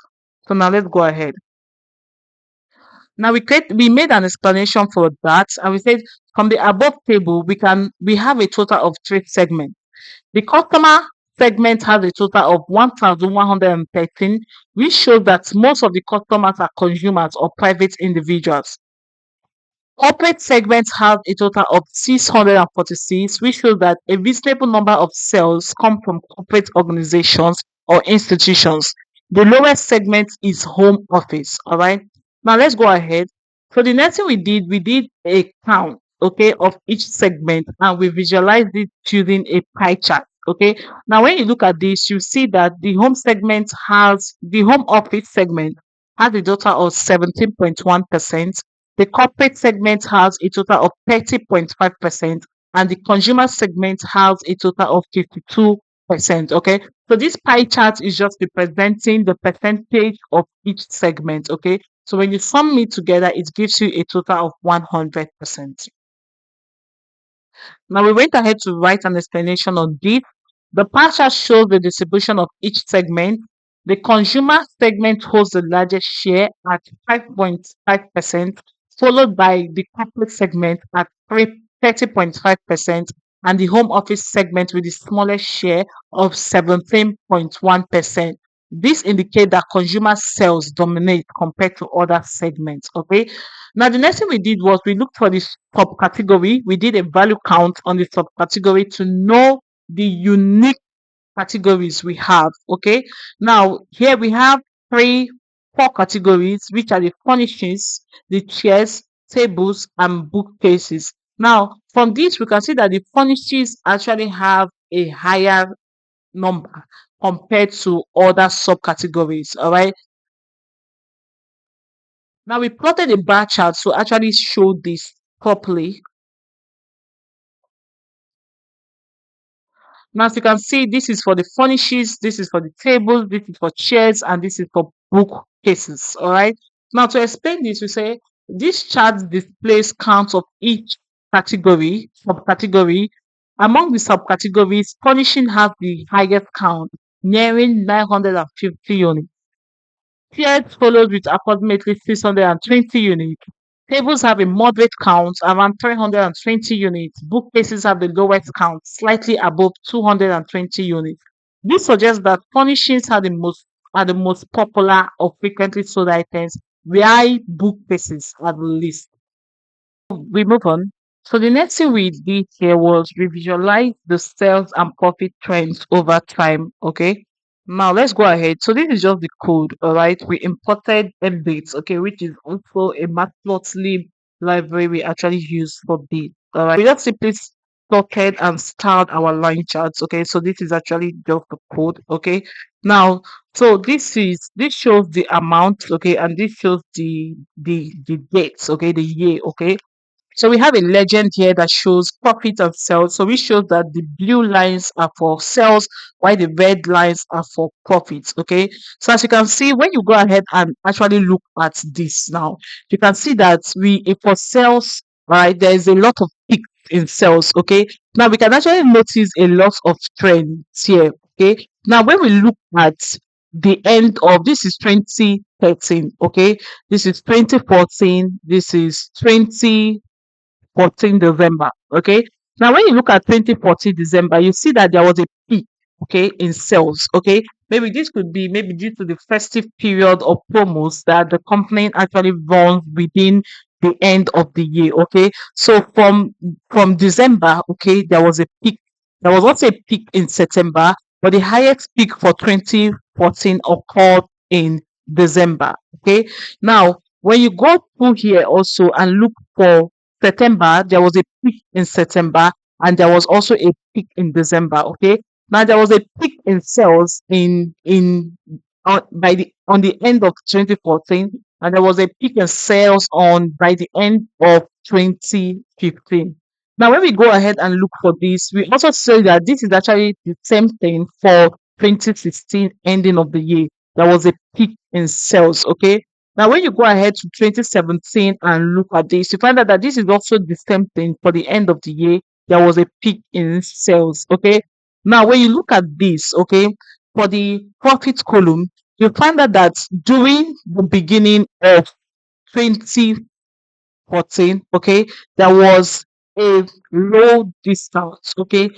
So now let's go ahead. Now we made an explanation for that, and we said from the above table we have a total of three segments. The customer segment has a total of 1,113, which shows that most of the customers are consumers or private individuals. Corporate segments have a total of 646, which shows that a reasonable number of sales come from corporate organizations or institutions. The lowest segment is home office. All right. Now let's go ahead. So the next thing we did a count, okay, of each segment, and we visualized it using a pie chart. Okay. Now when you look at this, you see that the home office segment has a total of 17.1%. The corporate segment has a total of 30.5%, and the consumer segment has a total of 52%. Okay, so this pie chart is just representing the percentage of each segment. Okay, so when you sum it together, it gives you a total of 100%. Now we went ahead to write an explanation on this. The pie chart shows the distribution of each segment. The consumer segment holds the largest share at 5.5%, followed by the corporate segment at 30.5%, and the home office segment with the smallest share of 17.1%. This indicates that consumer sales dominate compared to other segments. Okay. Now, the next thing we did was we looked for this subcategory. We did a value count on the subcategory to know the unique categories we have. Okay. Now, here we have four categories, which are the furnishings, the chairs, tables, and bookcases. Now, from this, we can see that the furnishings actually have a higher number compared to other subcategories. All right. Now, we plotted a bar chart to actually show this properly. Now, as you can see, this is for the furnishes, this is for the tables, this is for chairs, and this is for bookcases. All right. Now, to explain this, we say this chart displays counts of each category, subcategory. Among the subcategories, furnishing has the highest count, nearing 950 units. Pairs follows with approximately 620 units. Tables have a moderate count, around 320 units. Bookcases have the lowest count, slightly above 220 units. This suggests that furnishings are the most popular or frequently sold items, while bookcases are the least. We move on. So the next thing we did here was we visualize the sales and profit trends over time. Okay. Now let's go ahead. So this is just the code. All right. We imported embeds. Okay, which is also a matplotlib library we actually use for this. All right. We just simply plotted and styled our line charts. Okay. So this is actually just the code. Okay. Now, so this shows the amount. Okay, and this shows the dates. Okay, the year. Okay, so we have a legend here that shows profit and sales. So we show that the blue lines are for sales, while the red lines are for profits. Okay. So as you can see, when you go ahead and actually look at this now, you can see that for sales, right, there is a lot of peaks in sales. Okay. Now we can actually notice a lot of trends here. Okay. Now when we look at the end of this is 2013. Okay. This is 2014. This is 14 December. Okay. Now, when you look at 2014 December, you see that there was a peak, okay, in sales. Okay. Maybe this could be maybe due to the festive period of promos that the company actually runs within the end of the year. Okay. So from December, okay, there was a peak. There was also a peak in September, but the highest peak for 2014 occurred in December. Okay. Now, when you go through here also and look for September, there was a peak in September, and there was also a peak in December. Okay, now there was a peak in sales on the end of 2014, and there was a peak in sales on by the end of 2015. Now, when we go ahead and look for this, we also say that this is actually the same thing for 2016 ending of the year. There was a peak in sales. Okay, now, when you go ahead to 2017 and look at this, you find out that this is also the same thing for the end of the year. There was a peak in sales. Okay. Now, when you look at this, okay, for the profit column, you find out that during the beginning of 2014, okay, there was a low discount. Okay.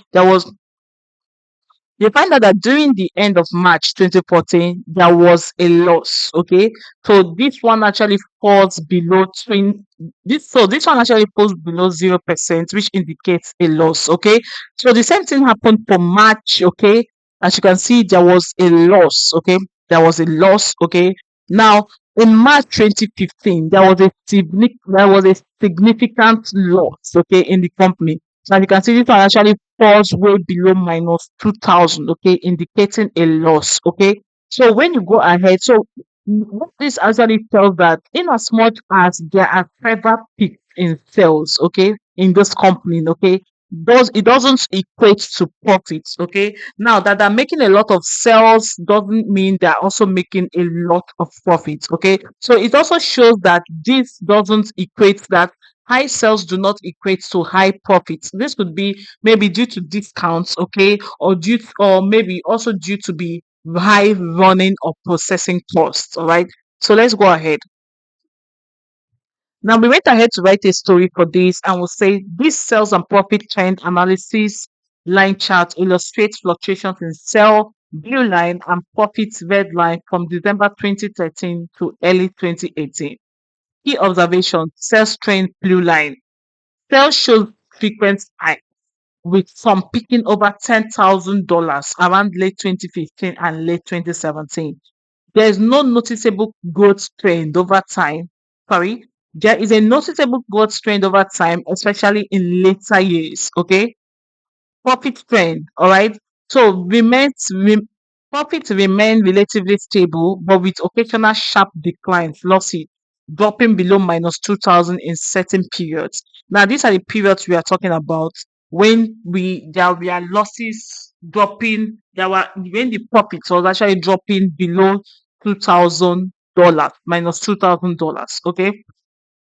You find out that during the end of March 2014, there was a loss. Okay, so this one actually falls below 20. This one actually falls below 0%, which indicates a loss. Okay, so the same thing happened for March. Okay, as you can see, there was a loss. Okay, there was a loss. Okay, now in March 2015, there was a significant loss. Okay, in the company. So as you can see, this one actually falls way below minus 2000, okay, indicating a loss. Okay, so when you go ahead, so what this actually tells that in as much as there are several peaks in sales, okay, in this company, okay, it doesn't equate to profits. Okay, now that they're making a lot of sales doesn't mean they're also making a lot of profits. Okay, so it also shows that this doesn't equate that high sales do not equate to high profits. This could be maybe due to discounts, okay, or maybe also due to the high running or processing costs. All right. So let's go ahead. Now we went ahead to write a story for this and we'll say this sales and profit trend analysis line chart illustrates fluctuations in sell blue line and profit red line from December 2013 to early 2018. Key observation: sales trend blue line. Sales shows frequent high, with some peaking over $10,000 around late 2015 and late 2017. There is no noticeable growth trend over time. Sorry, there is a noticeable growth trend over time, especially in later years. Okay, profit trend. All right. So profits remain relatively stable, but with occasional sharp declines, losses dropping below minus 2000 in certain periods. Now, these are the periods we are talking about when there were losses dropping. There were when the profits was actually dropping below 2000. dollars, minus $2,000. Okay.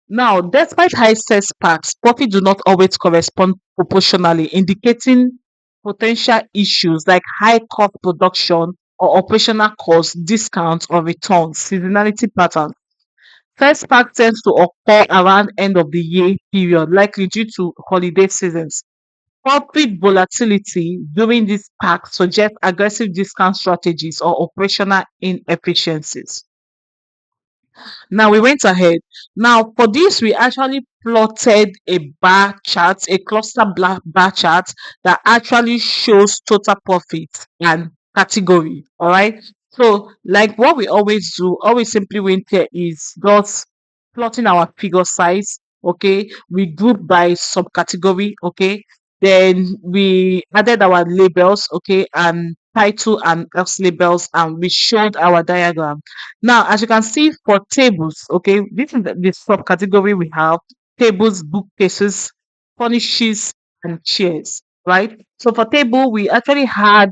Now, despite high sales sparks, profit do not always correspond proportionally, indicating potential issues like high cost production or operational costs, discounts or returns, seasonality patterns. First spark tends to occur around end of the year period, likely due to holiday seasons. Profit volatility during this spark suggests aggressive discount strategies or operational inefficiencies. Now we went ahead. Now for this, we actually plotted a bar chart, a bar chart that actually shows total profit and category. All right. So like what we always do, always simply went here is just plotting our figure size. Okay. We group by subcategory. Okay. Then we added our labels. Okay. And title and else labels, and we showed our diagram. Now, as you can see for tables, okay, this is the subcategory we have: tables, bookcases, furnishes, and chairs, right? So for table, we actually had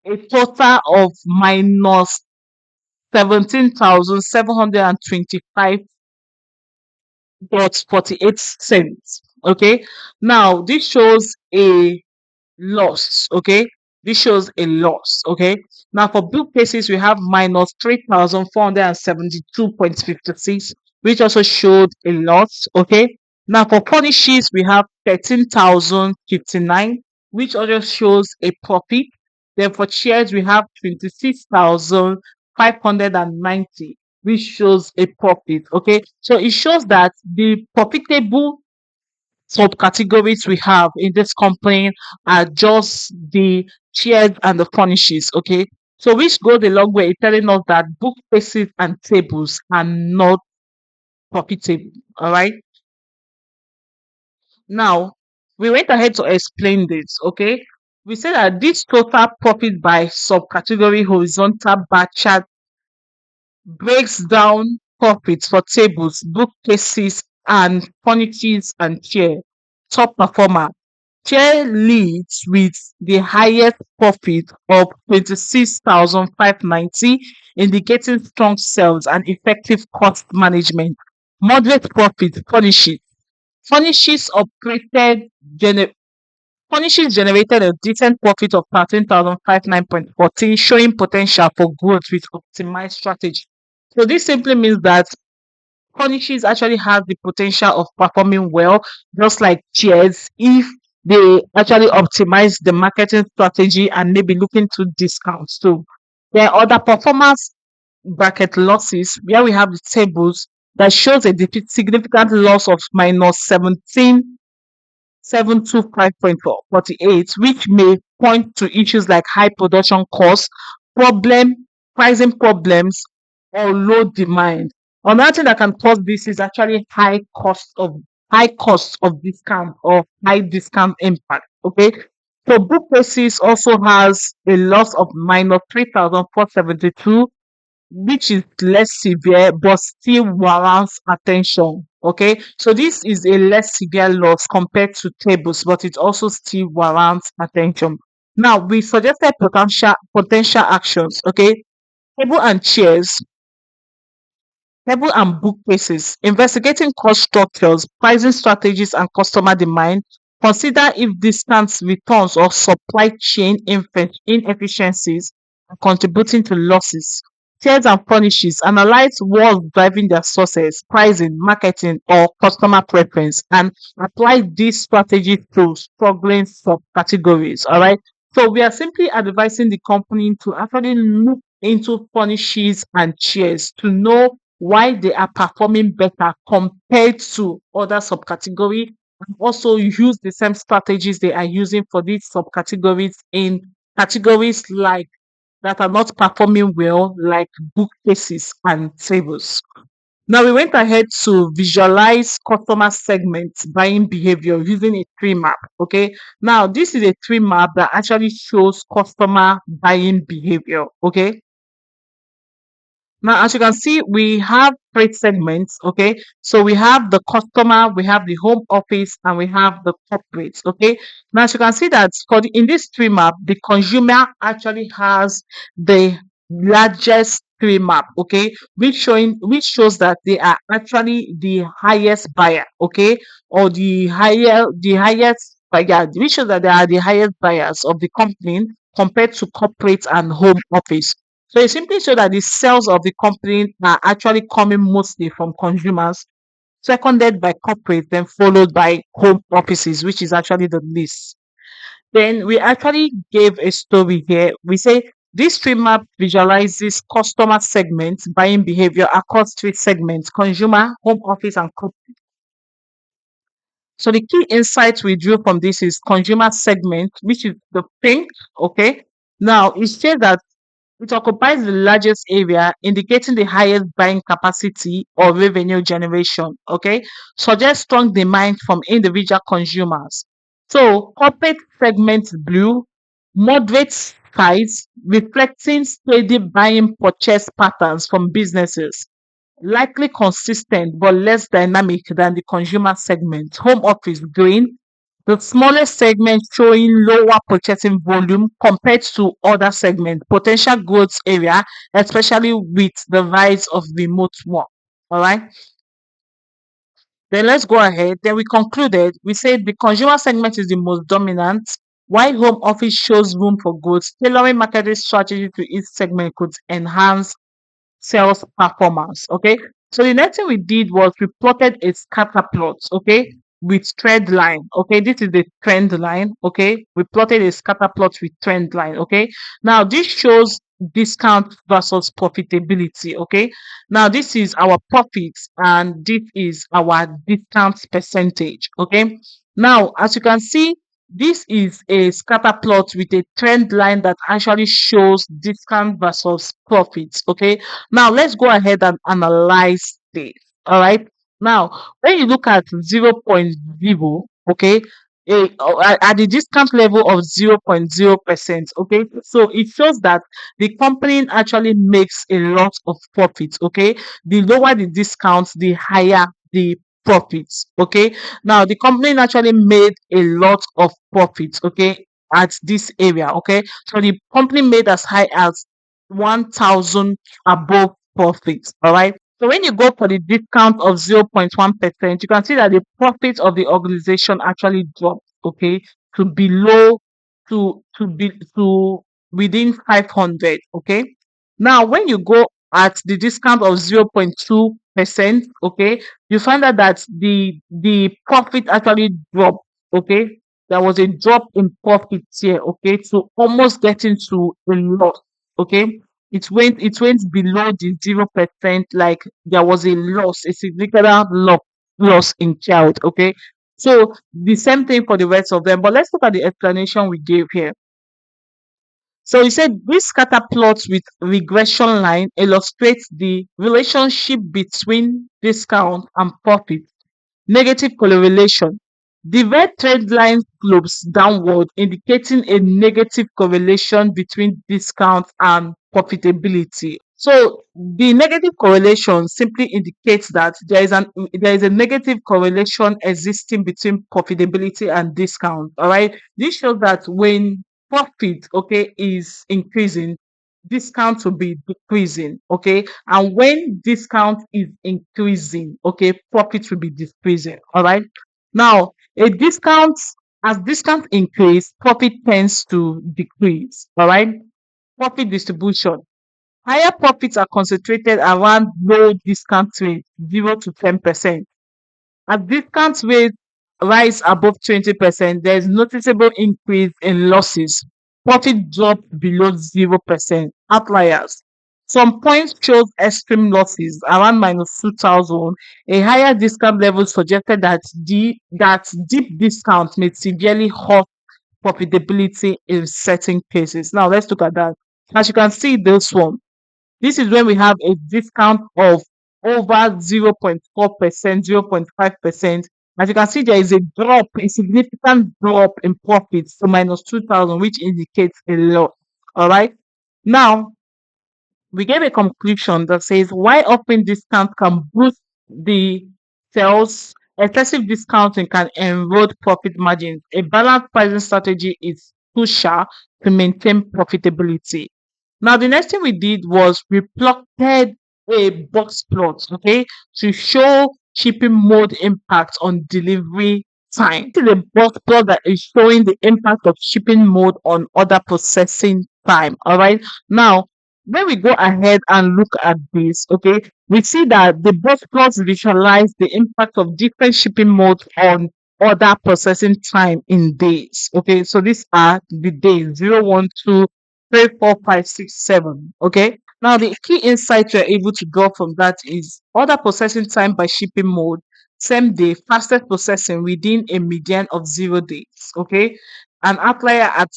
a total of minus 17,725.48 cents. Okay, now this shows a loss. Okay, this shows a loss. Okay, now for bookcases we have minus 3,472.56, which also showed a loss. Okay, now for furnishes we have 13,059, which also shows a profit. Then for chairs we have 26,590, which shows a profit. Okay, so it shows that the profitable subcategories we have in this company are just the chairs and the furnishes. Okay, so which goes a long way in telling us that bookcases and tables are not profitable. All right, now we went ahead to explain this. Okay, we said that this total profit by subcategory horizontal bar chart breaks down profits for tables, bookcases, and furnitures and chair. Top performer. Chair leads with the highest profit of 26,590, indicating strong sales and effective cost management. Moderate profit furnishes. Furnishes operated gener- Furnishes generated a decent profit of 13,509.14, showing potential for growth with optimized strategy. So this simply means that furnishes actually have the potential of performing well, just like chairs, if they actually optimize the marketing strategy and maybe looking to discounts too. There are other performance bracket losses where we have the tables that shows a significant loss of minus 17,725.48, which may point to issues like high production costs, problem, pricing problems, or low demand. Another thing that can cause this is actually high cost of discount or high discount impact. Okay. So book basis also has a loss of minus 3,472, which is less severe but still warrants attention. Okay, so this is a less severe loss compared to tables, but it also still warrants attention. Now we suggested potential actions. Okay, table and chairs, table and bookcases, investigating cost structures, pricing strategies, and customer demand. Consider if discounts, returns, or supply chain inefficiencies are contributing to losses. Sales and furnishes, analyze what's driving their sources, pricing, marketing, or customer preference, and apply these strategies to struggling subcategories. All right. So we are simply advising the company to actually look into furnishes and chairs to know why they are performing better compared to other subcategory, and also use the same strategies they are using for these subcategories in categories like that are not performing well, like bookcases and tables. Now we went ahead to visualize customer segments buying behavior using a tree map. Okay, now this is a tree map that actually shows customer buying behavior. Okay, now, as you can see, we have three segments. Okay, so we have the customer, we have the home office, and we have the corporate. Okay, now as you can see that in this tree map, the consumer actually has the largest Treemap, okay, which shows that they are actually the highest buyer, okay, or the highest buyer, which shows that they are the highest buyers of the company compared to corporate and home office. So it simply shows that the sales of the company are actually coming mostly from consumers, seconded by corporate, then followed by home offices, which is actually the least. Then we actually gave a story here. We say this stream map visualizes customer segments, buying behavior across three segments: consumer, home office, and corporate. So the key insight we drew from this is consumer segment, which is the pink. Okay. Now it says that it occupies the largest area, indicating the highest buying capacity or revenue generation. Okay, suggests strong demand from individual consumers. So, corporate segment blue, moderate size, reflecting steady buying purchase patterns from businesses, likely consistent but less dynamic than the consumer segment. Home office green, the smallest segment showing lower purchasing volume compared to other segments, potential growth area, especially with the rise of remote work. All right. Then let's go ahead. Then we concluded, we said the consumer segment is the most dominant, while home office shows room for growth. Tailoring marketing strategy to each segment could enhance sales performance. Okay. So the next thing we did was we plotted a scatter plot. Okay. With trend line. Okay. This is the trend line. Okay. We plotted a scatter plot with trend line. Okay. Now this shows discount versus profitability. Okay. Now this is our profits and this is our discount percentage. Okay. Now, as you can see, this is a scatter plot with a trend line that actually shows discount versus profits. Okay. Now let's go ahead and analyze this. All right. Now, when you look at zero point 0.0, okay, at the discount level of 0.0%, okay, so it shows that the company actually makes a lot of profits. Okay. The lower the discounts, the higher the profits. Okay. Now, the company actually made a lot of profits. Okay. At this area. Okay. So the company made as high as 1,000 above profits. All right. So when you go for the discount of 0.1%, you can see that the profit of the organization actually dropped, okay, to below to within 500. Okay. Now when you go at the discount of 0.2%, okay, you find out that the profit actually dropped. Okay. There was a drop in profits here, okay, to almost getting to a loss. Okay, it went below the 0%, like there was a loss, a significant loss in child. Okay. So the same thing for the rest of them. But let's look at the explanation we gave here. So he said this scatter plot with regression line illustrates the relationship between discount and profit. Negative correlation. The red trend line slopes downward, indicating a negative correlation between discount and profitability. So the negative correlation simply indicates that there is a negative correlation existing between profitability and discount. All right. This shows that when profit, okay, is increasing, discount will be decreasing. Okay. And when discount is increasing, okay, profit will be decreasing. All right. Now, a discount as discount increase, profit tends to decrease. All right. Profit distribution. Higher profits are concentrated around low discount rates, 0 to 10%. As discount rates rise above 20%, there is noticeable increase in losses. Profit drop below 0%. Outliers. Some points shows extreme losses around minus 2,000. A higher discount level suggested that deep discount may severely hurt profitability in certain cases. Now let's look at that. As you can see, this one. This is when we have a discount of over 0.4%, 0.5%. As you can see, there is a drop, a significant drop in profits to minus 2,000, which indicates a lot. All right. Now, we gave a conclusion that says why offering discount can boost the sales, excessive discounting can erode profit margins. A balanced pricing strategy is crucial to maintain profitability. Now, the next thing we did was we plotted a box plot, okay, to show shipping mode impact on delivery time. This is a box plot that is showing the impact of shipping mode on order processing time. All right. Now, when we go ahead and look at this, okay, we see that the box plots visualize the impact of different shipping modes on order processing time in days. Okay, so these are the days 0, 1, 2, 3, 4, 5, 6, 7. Okay. Now the key insight you're able to draw from that is order processing time by shipping mode, same day, fastest processing within a median of 0 days. Okay. An outlier at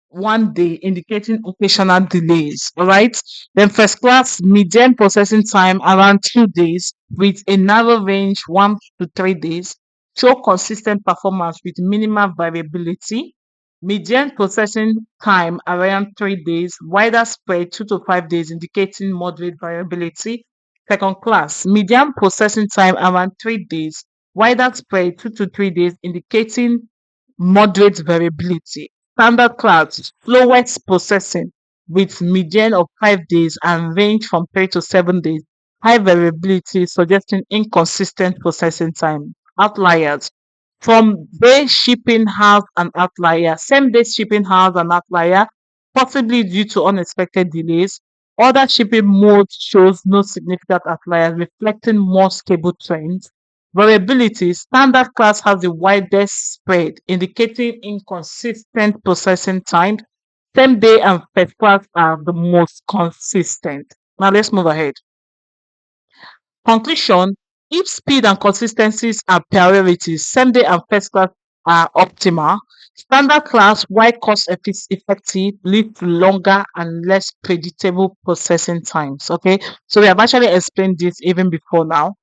1 day indicating occasional delays. All right. Then first class median processing time around 2 days with a narrow range 1 to 3 days. Show consistent performance with minimal variability. Median processing time around 3 days, wider spread 2 to 5 days, indicating moderate variability. Second class, median processing time around 3 days, wider spread 2 to 3 days, indicating moderate variability. Standard class, slowest processing with median of 5 days and range from 3 to 7 days. High variability, suggesting inconsistent processing time. Outliers, from day shipping has an outlier, same day shipping has an outlier, possibly due to unexpected delays. Other shipping modes shows no significant outliers, reflecting more stable trends. Variability, standard class has the widest spread, indicating inconsistent processing time. Same day and first class are the most consistent. Now let's move ahead. Conclusion, if speed and consistencies are priorities, same day and first class are optimal. Standard class, while effective, lead to longer and less predictable processing times. Okay, so we have actually explained this even before now.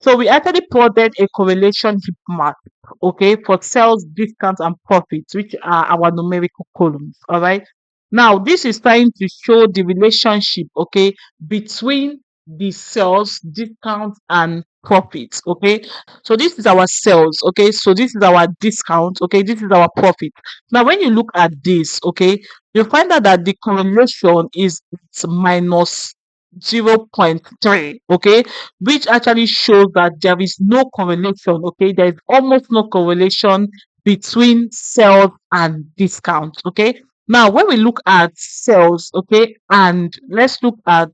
So we actually plotted a correlation heat map, okay, for sales, discounts, and profits, which are our numerical columns. All right. Now this is trying to show the relationship, okay, between the sales, discounts, and profits. Okay. So this is our sales, okay. So this is our discount, okay. This is our profit. Now when you look at this, okay, you find out that the correlation is minus 0.3, okay, which actually shows that there is no correlation, okay, there is almost no correlation between sales and discount, okay. Now when we look at sales, okay, and let's look at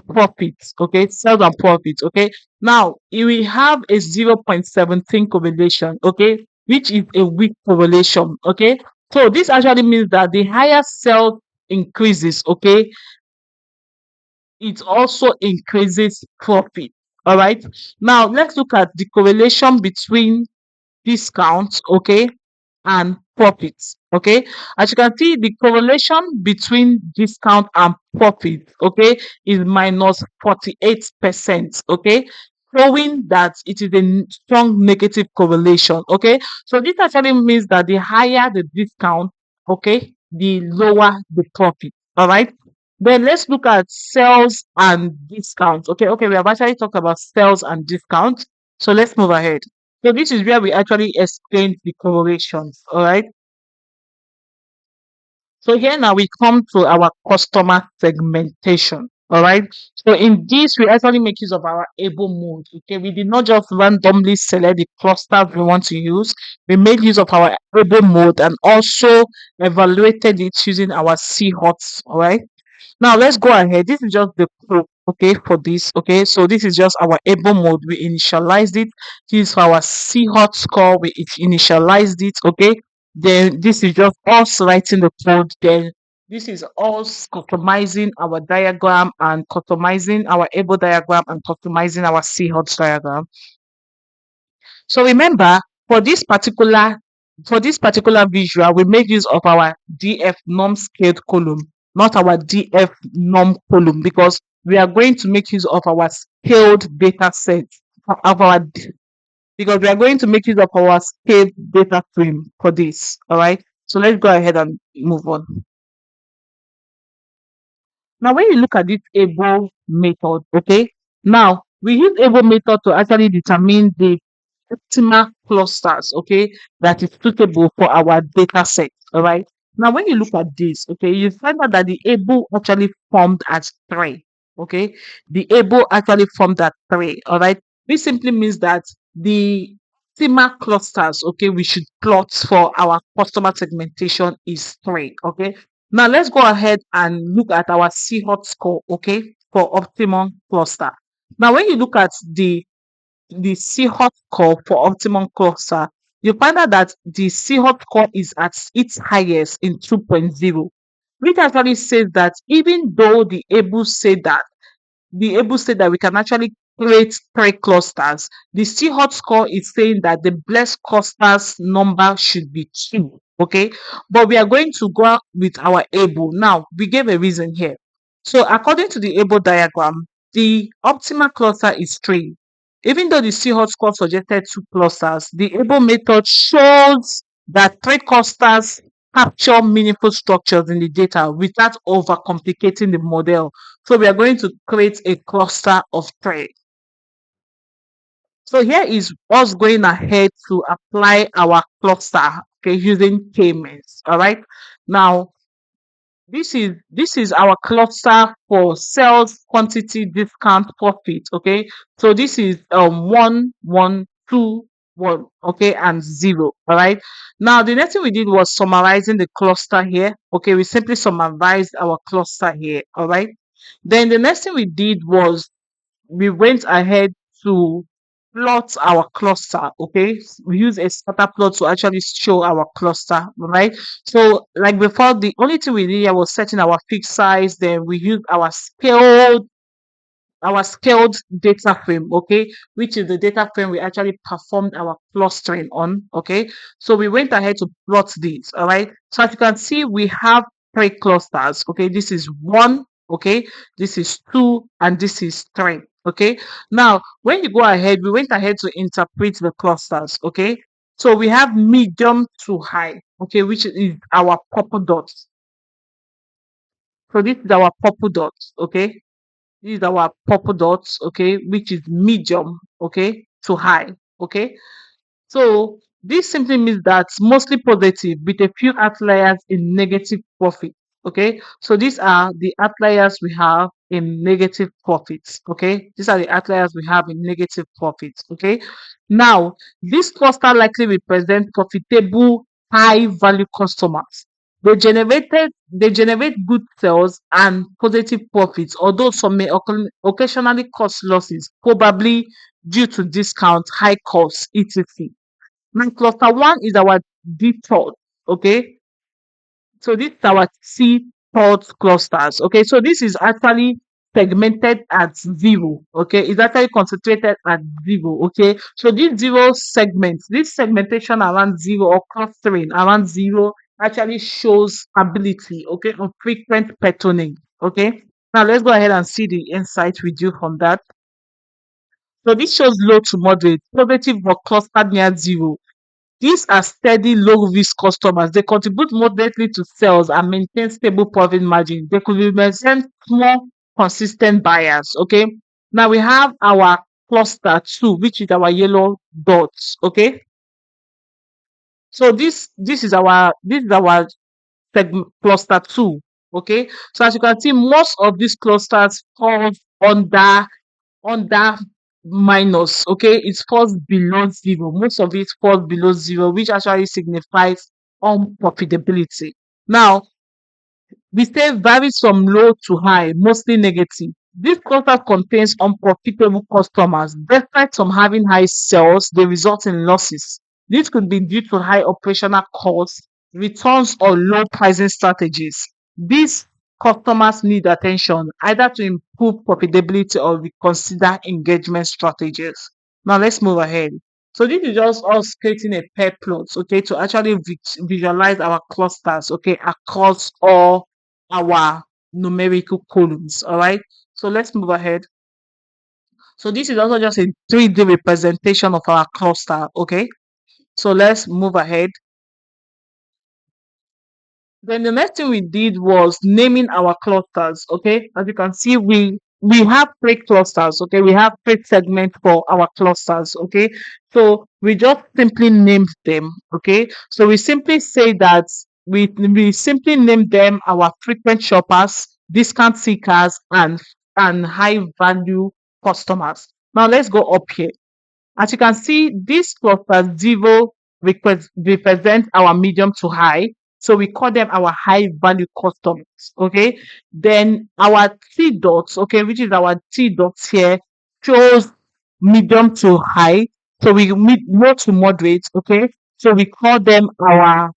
profits, okay, sales and profits, okay. Now we have a 0.17 correlation, okay, which is a weak correlation, okay. So this actually means that the higher sales increases, okay, it also increases profit. All right. Now let's look at the correlation between discounts, okay, and profits. Okay. As you can see, the correlation between discount and profit, okay, is minus 48%. Okay. Showing that it is a strong negative correlation. Okay. So this actually means that the higher the discount, okay, the lower the profit. All right. Then let's look at sales and discounts. Okay, okay, we have actually talked about sales and discounts. So let's move ahead. So this is where we actually explain the correlations. All right. So here now we come to our customer segmentation. All right. So in this, we actually make use of our able mode. Okay. We did not just randomly select the clusters we want to use. We made use of our able mode and also evaluated it using our C hots. All right. Now let's go ahead. This is just the proof, okay, for this. Okay, so this is just our able mode. We initialized it. This is our C hot score. We initialized it. Okay, then this is just us writing the code. Then this is us customizing our diagram and customizing our able diagram and customizing our C hot diagram. So remember, for this particular visual, we make use of our DF norm scaled column, not our DF norm column, because we are going to make use of our scaled data set of our because we are going to make use of our scaled data frame for this. All right. So let's go ahead and move on. Now, when you look at this able method, okay, now we use able method to actually determine the optimal clusters, okay, that is suitable for our data set. All right. Now, when you look at this, okay, you find out that the able actually formed as three. Okay, the able actually formed at three. All right, this simply means that the optimal clusters, okay, we should plot for our customer segmentation is three. Okay, now let's go ahead and look at our C hot score. Okay, for optimum cluster. Now, when you look at the Seahawk score for optimum cluster, you find out that the Seahawk score is at its highest in 2.0, which actually says that even though the able said that we can actually create three clusters. The C-hot score is saying that the blessed clusters number should be two. Okay, but we are going to go with our able. Now, we gave a reason here. So, according to the able diagram, the optimal cluster is three. Even though the C-hot score suggested two clusters, the able method shows that three clusters capture meaningful structures in the data without overcomplicating the model. So we are going to create a cluster of three. So here is us going ahead to apply our cluster, okay, using K-means. All right. Now this is our cluster for sales quantity discount profit. Okay. So this is 1 1 2 1, okay, and 0. All right. Now the next thing we did was summarizing the cluster here. Okay, we simply summarized our cluster here. All right. Then the next thing we did was we went ahead to plot our cluster. Okay, we use a scatter plot to actually show our cluster, right? So like before, the only thing we did here was setting our fixed size. Then we used our scaled data frame, okay, which is the data frame we actually performed our clustering on. Okay, so we went ahead to plot these. All right, so as you can see, we have three clusters. Okay, this is one, okay, this is two, and this is three. Okay, now when you go ahead, we went ahead to interpret the clusters. Okay, so we have medium to high, okay, which is our purple dots. So this is our purple dots. Okay, this is our purple dots, okay, which is medium, okay, to high, okay. So this simply means that mostly positive with a few outliers in negative profit. Okay, so these are the outliers we have in negative profits. Okay, these are the outliers we have in negative profits. Okay, now this cluster likely represent profitable high value customers. They generate good sales and positive profits, although some may occasionally cause losses, probably due to discount, high costs, etc. Now, cluster one is our deep thought. Okay. So this is our C thought clusters. Okay. So this is actually segmented at zero. Okay. It's actually concentrated at zero. Okay. So these zero segments, this segmentation around zero or clustering around zero actually shows ability. Okay. Of frequent patterning. Okay. Now let's go ahead and see the insight we do from that. So this shows low to moderate, positive or clustered near zero. These are steady, low-risk customers. They contribute moderately to sales and maintain stable profit margin. They could represent small, consistent buyers. Okay. Now we have our cluster two, which is our yellow dots. Okay. So this is our cluster two. Okay. So as you can see, most of these clusters fall under minus. Okay, it falls below zero. Most of it falls below zero, which actually signifies unprofitability. Now we say varies from low to high, mostly negative. This cluster contains unprofitable customers. Despite some having high sales, they result in losses. This could be due to high operational costs, returns, or low pricing strategies. These customers need attention either to improve profitability or reconsider engagement strategies. Now let's move ahead. So this is just us creating a pair plot, okay, to actually visualize our clusters, okay, across all our numerical columns. All right. So let's move ahead. So this is also just a 3D representation of our cluster. Okay. So let's move ahead. Then the next thing we did was naming our clusters. Okay. As you can see, we have three clusters. Okay. We have three segments for our clusters. Okay. So we just simply named them. Okay. So we simply say that we simply name them our frequent shoppers, discount seekers, and high value customers. Now let's go up here. As you can see, this cluster zero represent our medium to high. So we call them our high value customers. Okay. Then our T dots, okay, which is our T dots here, shows medium to high. So we low to moderate. Okay. So we call them our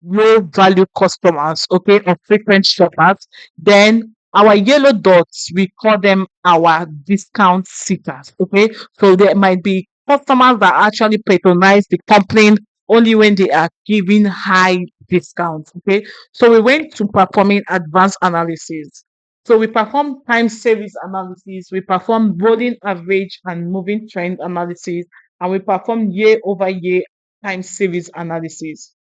low value customers, okay, or frequent shoppers. Then our yellow dots, we call them our discount seekers, okay. So there might be customers that actually patronize the company only when they are giving high discounts, okay. So we went to performing advanced analysis. So we perform time series analysis, we perform rolling average and moving trend analysis, and we perform year over year time series analysis.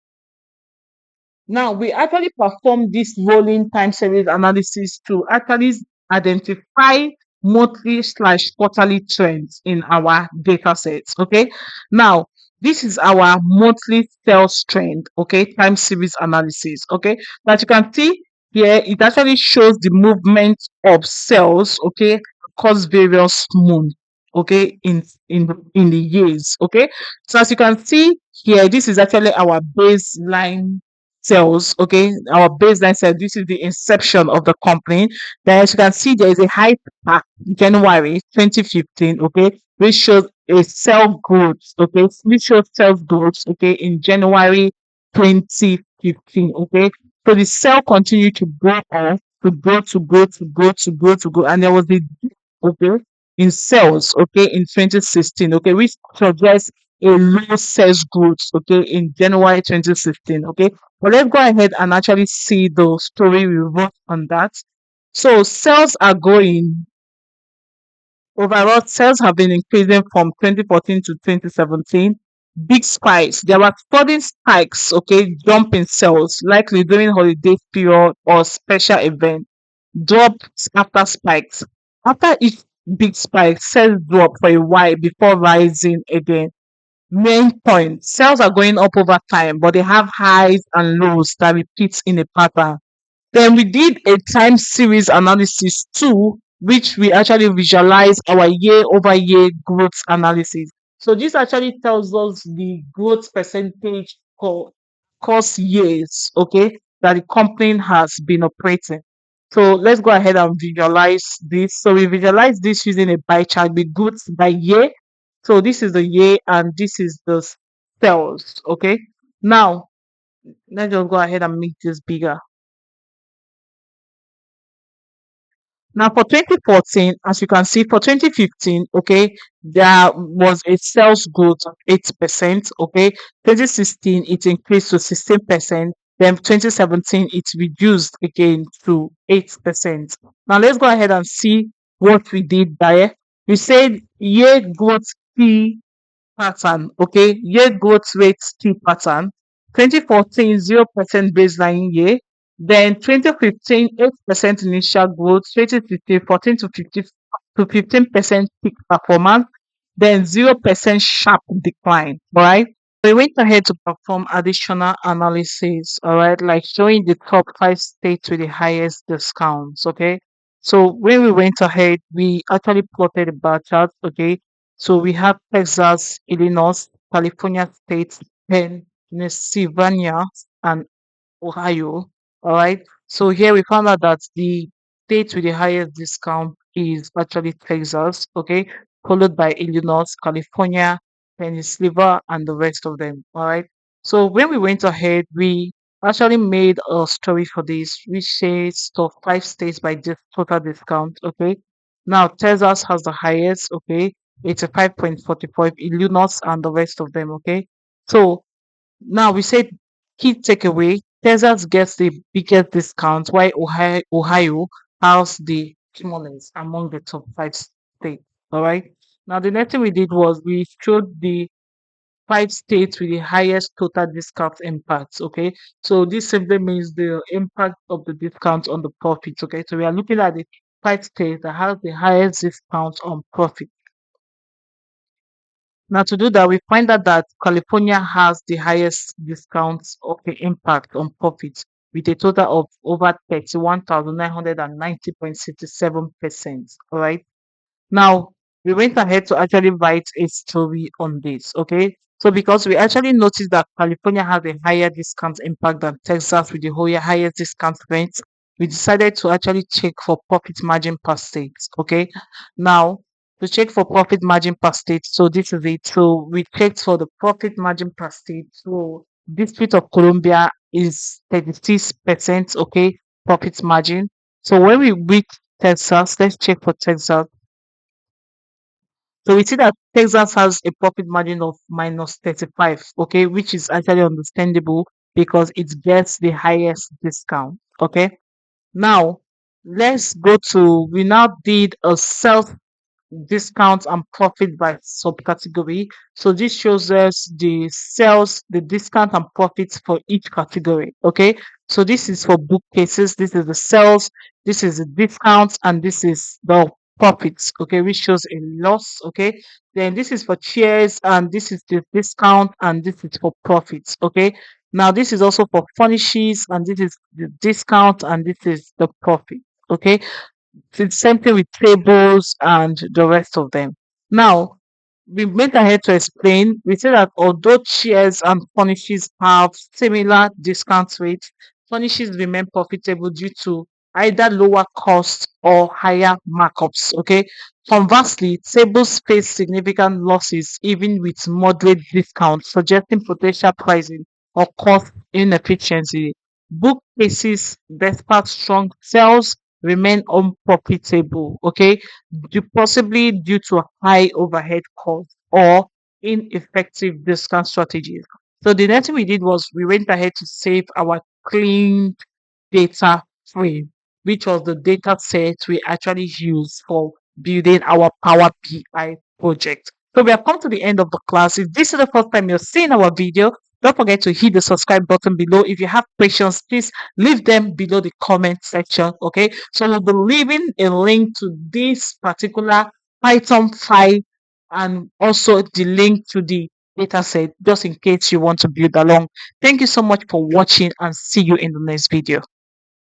Now, we actually perform this rolling time series analysis to actually identify monthly slash quarterly trends in our data sets. Okay. Now, this is our monthly sales trend. Okay. Time series analysis. Okay. As you can see here, it actually shows the movement of sales. Okay. Across various months. Okay. In the years. Okay. So, as you can see here, this is actually our baseline sales. Okay, our baseline sales. This is the inception of the company. Then, as you can see, there is a high pack January 2015. Okay, which shows a sell growth. Okay, which shows sales growth. Okay, in January 2015. Okay, so the sell continued to go on, to go, and there was a dip, okay, in sales. Okay, in 2016. Okay, which suggests a low sales growth. Okay, in January 2016. Okay, but let's go ahead and actually see the story we wrote on that. So sales are going. Overall, sales have been increasing from 2014 to 2017. Big spikes. There were sudden spikes, okay, jump in sales, likely during holiday period or special event. Drops after spikes. After each big spike, sales drop for a while before rising again. Main point, sales are going up over time, but they have highs and lows that repeats in a pattern. Then we did a time series analysis too, which we actually visualize our year over year growth analysis. So this actually tells us the growth percentage for course years, okay, that the company has been operating. So let's go ahead and visualize this. So we visualize this using a pie chart with goods by year. So this is the year and this is the sales, okay. Now let's just go ahead and make this bigger. Now for 2014, as you can see, for 2015, okay, there was a sales growth of 8%. Okay, 2016 it increased to 16%. Then 2017 it reduced again to 8%. Now let's go ahead and see what we did there. We said year growth key pattern, okay, year growth rate key pattern. 2014 0% baseline year, then 2015 8% initial growth, 2016 14 to 50 to 15% peak performance, then 0% sharp decline. All right. We went ahead to perform additional analysis, all right, like showing the top five states with the highest discounts. Okay. So when we went ahead, we actually plotted a bar chart. Okay. So we have Texas, Illinois, California State, Pennsylvania, and Ohio. All right. So here we found out that the state with the highest discount is actually Texas. Okay. Followed by Illinois, California, Pennsylvania, and the rest of them. All right. So when we went ahead, we actually made a story for this, which says top five states by this total discount. Okay. Now Texas has the highest. Okay. It's a 5.45, Illinois and the rest of them. Okay. So now we said key takeaway, Texas gets the biggest discount while Ohio has the smallest among the top five states. All right. Now the next thing we did was we showed the five states with the highest total discount impacts. Okay. So this simply means the impact of the discount on the profits. Okay. So we are looking at the five states that have the highest discount on profit. Now, to do that, we find out that California has the highest discounts of the impact on profits with a total of over 31,990.67%. All right. Now, we went ahead to actually write a story on this, okay? So, because we actually noticed that California has a higher discount impact than Texas with the whole highest discount rates, we decided to actually check for profit margin per state, okay? Now, to check for profit margin per state, so this is it. So, we checked for the profit margin per state. So, District of Columbia is 36%, okay, profit margin. So, when we reach Texas, let's check for Texas. So we see that Texas has a profit margin of minus 35, okay, which is actually understandable because it gets the highest discount. Okay. Now let's go to we now did a self discounts and profit by subcategory. So this shows us the sales, the discount and profits for each category. Okay. So this is for bookcases, this is the sales, this is the discounts, and this is the profits. Okay, which shows a loss. Okay. Then this is for chairs, and this is the discount, and this is for profits. Okay. Now this is also for furnishes, and this is the discount, and this is the profit. Okay, it's same thing with tables and the rest of them. Now, we went ahead to explain. We said that although chairs and furnishes have similar discount rates, furnishes remain profitable due to either lower costs or higher markups. Okay. Conversely, tables face significant losses even with moderate discounts, suggesting potential pricing or cost inefficiency. Bookcases, despite strong sales, remain unprofitable, okay, possibly due to high overhead costs or ineffective discount strategies. So the next thing we did was we went ahead to save our clean data frame, which was the data set we actually use for building our Power BI project. So we have come to the end of the class. If this is the first time you're seeing our video, don't forget to hit the subscribe button below. If you have questions, please leave them below the comment section. Okay. So we'll be leaving a link to this particular Python file and also the link to the dataset just in case you want to build along. Thank you so much for watching and see you in the next video.